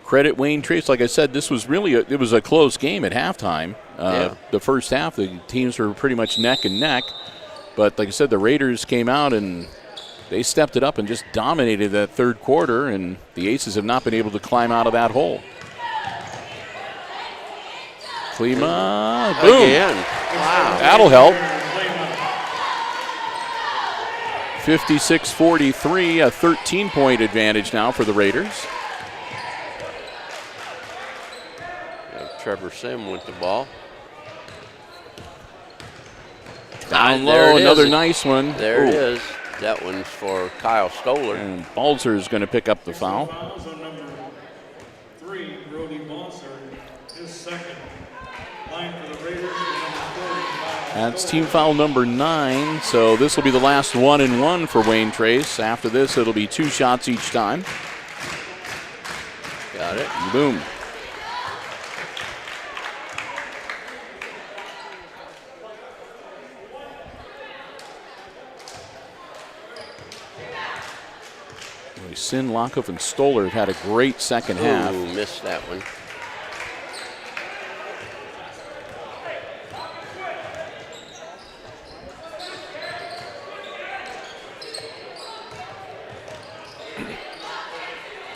credit Wayne Trace. Like I said, this was really it was a close game at halftime. The first half, the teams were pretty much neck and neck. But like I said, the Raiders came out and they stepped it up and just dominated that third quarter, and the Aces have not been able to climb out of that hole. Klima, boom. Again. Wow. That'll help. 56-43, a 13-point advantage now for the Raiders. Trevor Sim with the ball. Down there low, it another is. nice one. There it Ooh. is. That one's for Kyle Stoller. And Balzer is going to pick up the foul. Fouls on number 3, Brody Balser, his second. Line for the Raiders, number 40. That's team foul number 9, so this will be the last 1-and-1 for Wayne Trace. After this, it'll be 2 shots each time. Got it. Boom. Sin, Lockhoff, and Stoller have had a great second half. Ooh, missed that one.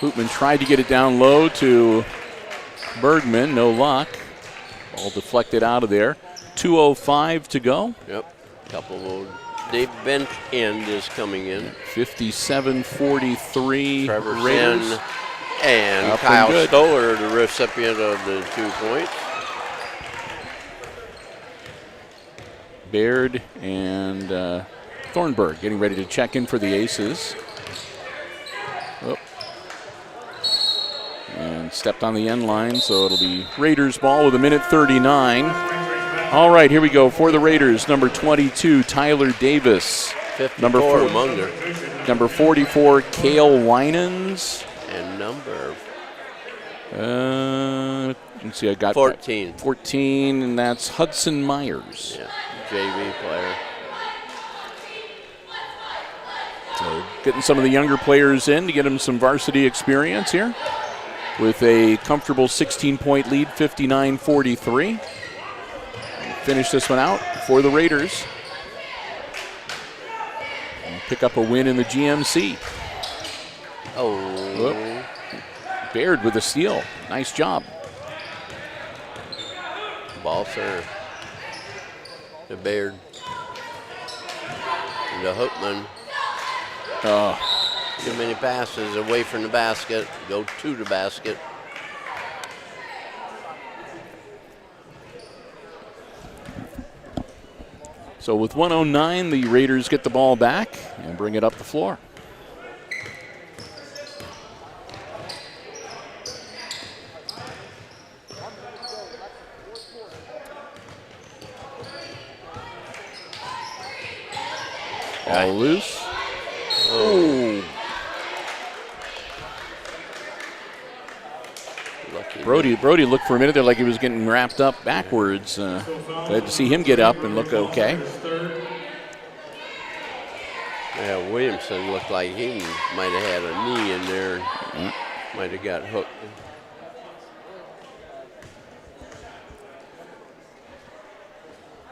Hoopman tried to get it down low to Bergman, no luck. Ball deflected out of there. 2:05 to go. Yep. Couple of Dave bench end is coming in. 57-43 Trevor Raiders. Sin and Up and Kyle good. Stoller, the recipient of the 2 points. Baird and Thornburg getting ready to check in for the Aces. Oh. And stepped on the end line, so it'll be Raiders ball with 1:39. All right, here we go for the Raiders. Number 22, Tyler Davis. 54, Number 4, Munger. Number 44, Cale Winans. And number Let's see, I got 14. 14, and that's Hudson Myers. Yeah, JV player. So getting some of the younger players in to get them some varsity experience here with a comfortable 16-point lead, 59-43. Finish this one out for the Raiders. And pick up a win in the GMC. Oh. Whoop. Baird with a steal. Nice job. Balser. The Baird. The Hookman. Oh, Too many passes away from the basket. Go to the basket. so with 1:09, the Raiders get the ball back and bring it up the floor. Ball loose. Oh. Lucky. Brody looked for a minute there like he was getting wrapped up backwards. Glad to see him get up and look okay. Yeah, Williamson looked like he might have had a knee in there. Might have got hooked.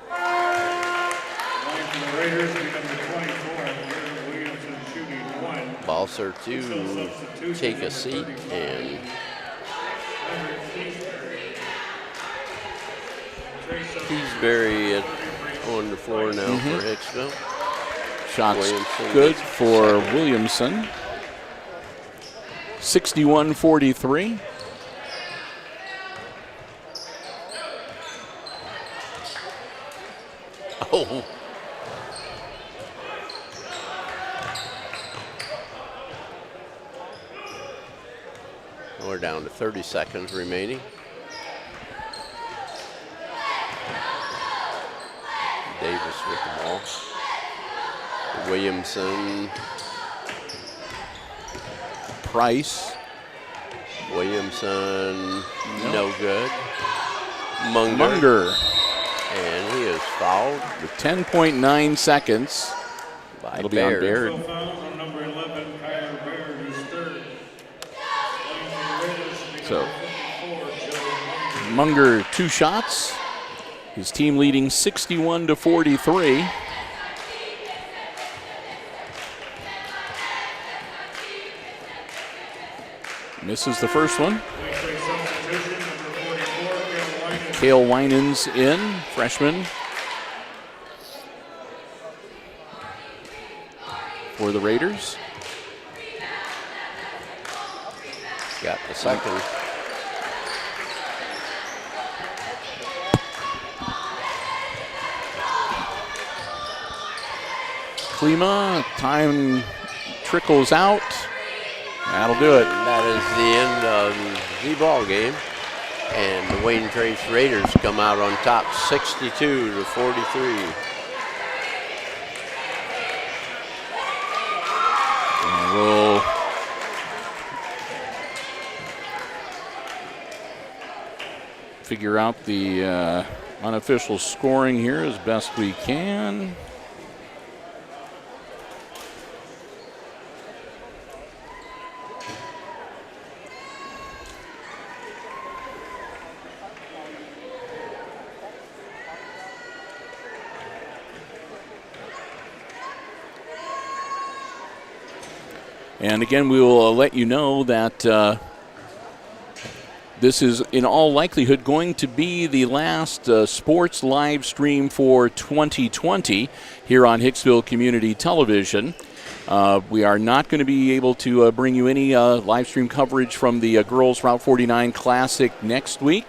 Line for the Raiders, number 24, Williamson shooting 1. Balser to take a seat and Keysbury on the floor now for Hicksville. Shots Williamson good gets for second. Williamson. 61-43. Oh. We're down to 30 seconds remaining. Davis with the ball. Williamson. Price. Williamson, no good. Munger. Munger And he is fouled with 10.9 seconds. by It'll be on Baird. Baird. Fouls on number 11, Kyler Baird, who's third. Line for the Raiders, So 54, Joe Munger 2 shots. His team leading 61-43. Misses the first one. substitution, number 44, Cale Winans in, freshman. For the Raiders. Got the second. Klima. Time trickles out. That'll do it. That is the end of the ball game. And the Wayne Trace Raiders come out on top 62-43. And we'll figure out the unofficial scoring here as best we can. And again, we will let you know that this is in all likelihood going to be the last sports live stream for 2020 here on Hicksville Community Television. We are not going to be able to bring you any live stream coverage from the Girls Route 49 Classic next week.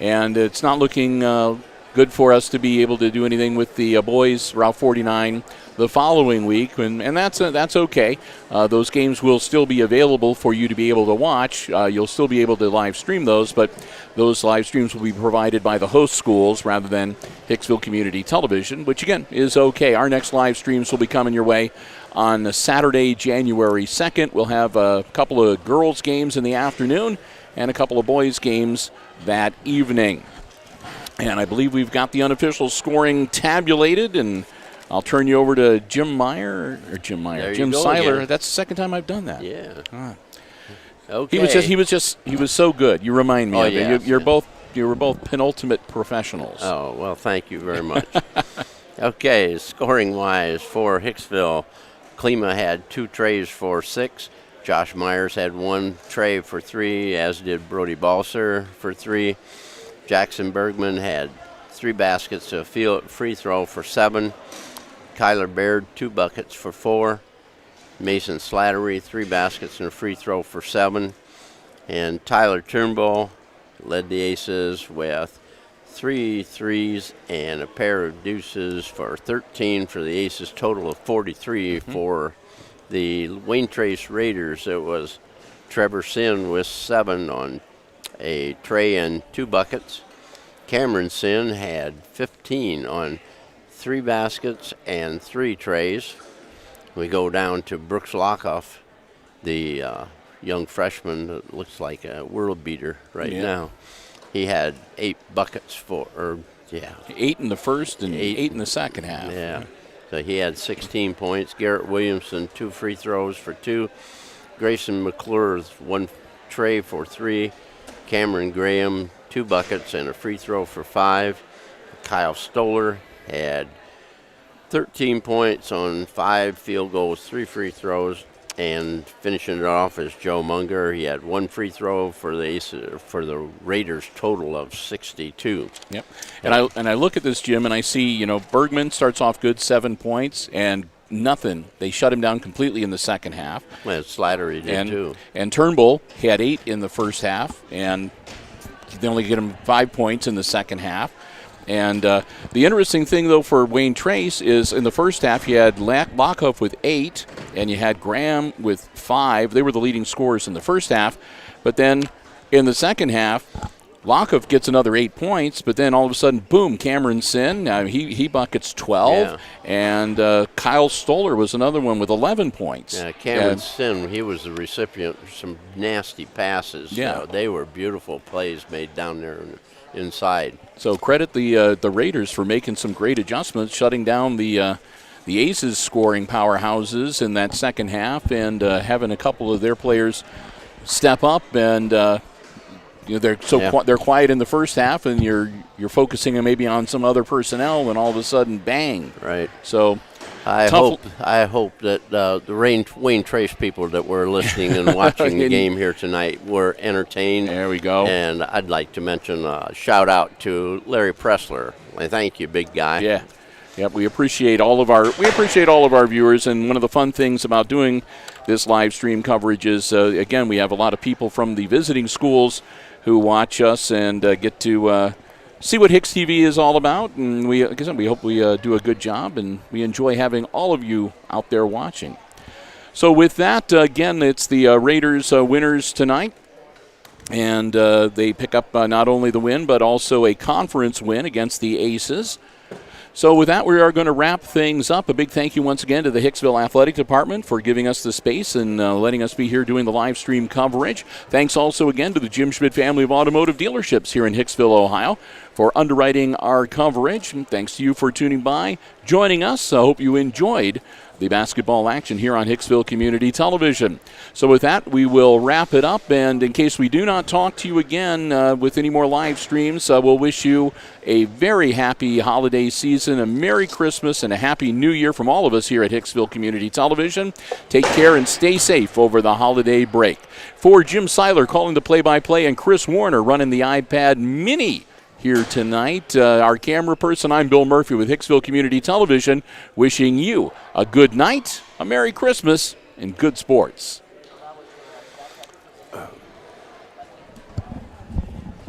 And it's not looking good for us to be able to do anything with the boys Route 49 the following week, and that's okay. Those games will still be available for you to be able to watch. You'll still be able to live stream those, but those live streams will be provided by the host schools rather than Hicksville Community Television, which again is okay. Our next live streams will be coming your way on Saturday, January 2nd. We'll have a couple of girls games in the afternoon and a couple of boys games that evening. And I believe we've got the unofficial scoring tabulated, and I'll turn you over to Jim Seiler. Again. That's the second time I've done that. Yeah. Okay. He was so good. You remind me of yes. it. You were both penultimate professionals. Oh, well, thank you very much. Okay, scoring-wise for Hicksville, Klima had 2 trays for 6. Josh Myers had 1 tray for 3, as did Brody Balser for 3. Jackson Bergman had 3 baskets to a free throw for 7. Kyler Baird, 2 buckets for 4. Mason Slattery, 3 baskets and a free throw for 7. And Tyler Turnbull led the Aces with 3 threes and a pair of deuces for 13 for the Aces, total of 43 for the Wayne Trace Raiders. It was Trevor Sin with 7 on a tray and 2 buckets. Cameron Sin had 15 on 3 baskets and 3 trays. We go down to Brooks Lockoff, the young freshman that looks like a world beater right now. He had 8 buckets 8 in the first and 8 in the second half. Yeah. So he had 16 points. Garrett Williamson, 2 free throws for 2. Grayson McClure, 1 tray for 3. Cameron Graham, 2 buckets and a free throw for 5. Kyle Stoller had 13 points on 5 field goals, 3 free throws, and finishing it off is Joe Munger. He had 1 free throw for the Raiders, total of 62. Yep. And I look at this, Jim, and I see, Bergman starts off good, 7 points, and nothing. They shut him down completely in the second half. Well, Slattery did too. And Turnbull had 8 in the first half, and they only get him 5 points in the second half. And the interesting thing, though, for Wayne Trace is in the first half you had Lockhoff with 8 and you had Graham with 5. They were the leading scorers in the first half. But then in the second half, Lockhoff gets another 8 points, but then all of a sudden, boom, Cameron Sin, he buckets 12. And Kyle Stoller was another one with 11 points. Yeah, Cameron Sin, he was the recipient of some nasty passes. Yeah. They were beautiful plays made down there inside. So credit the Raiders for making some great adjustments, shutting down the Aces scoring powerhouses in that second half, and having a couple of their players step up. And they're they're quiet in the first half, and you're focusing maybe on some other personnel, and all of a sudden, bang! Right. So I hope that the Wayne Trace people that were listening and watching the game here tonight were entertained. There we go. And I'd like to mention a shout out to Larry Pressler. Thank you, big guy. Yeah. Yep, we appreciate all of our viewers, and one of the fun things about doing this live stream coverage is again, we have a lot of people from the visiting schools who watch us and get to see what HIX-TV is all about, and we hope we do a good job, and we enjoy having all of you out there watching. So with that, again, it's the Raiders winners tonight, and they pick up not only the win, but also a conference win against the Aces. So with that, we are going to wrap things up. A big thank you once again to the Hicksville Athletic Department for giving us the space and letting us be here doing the live stream coverage. Thanks also again to the Jim Schmidt family of automotive dealerships here in Hicksville, Ohio, for underwriting our coverage. And thanks to you for tuning by, joining us. I hope you enjoyed the basketball action here on Hicksville Community Television. So with that, we will wrap it up, and in case we do not talk to you again with any more live streams, we'll wish you a very happy holiday season, a Merry Christmas, and a Happy New Year from all of us here at Hicksville Community Television. Take care and stay safe over the holiday break. For Jim Seiler calling the play-by-play and Chris Warner running the iPad Mini here tonight, our camera person, I'm Bill Murphy with Hicksville Community Television, wishing you a good night, a Merry Christmas, and good sports.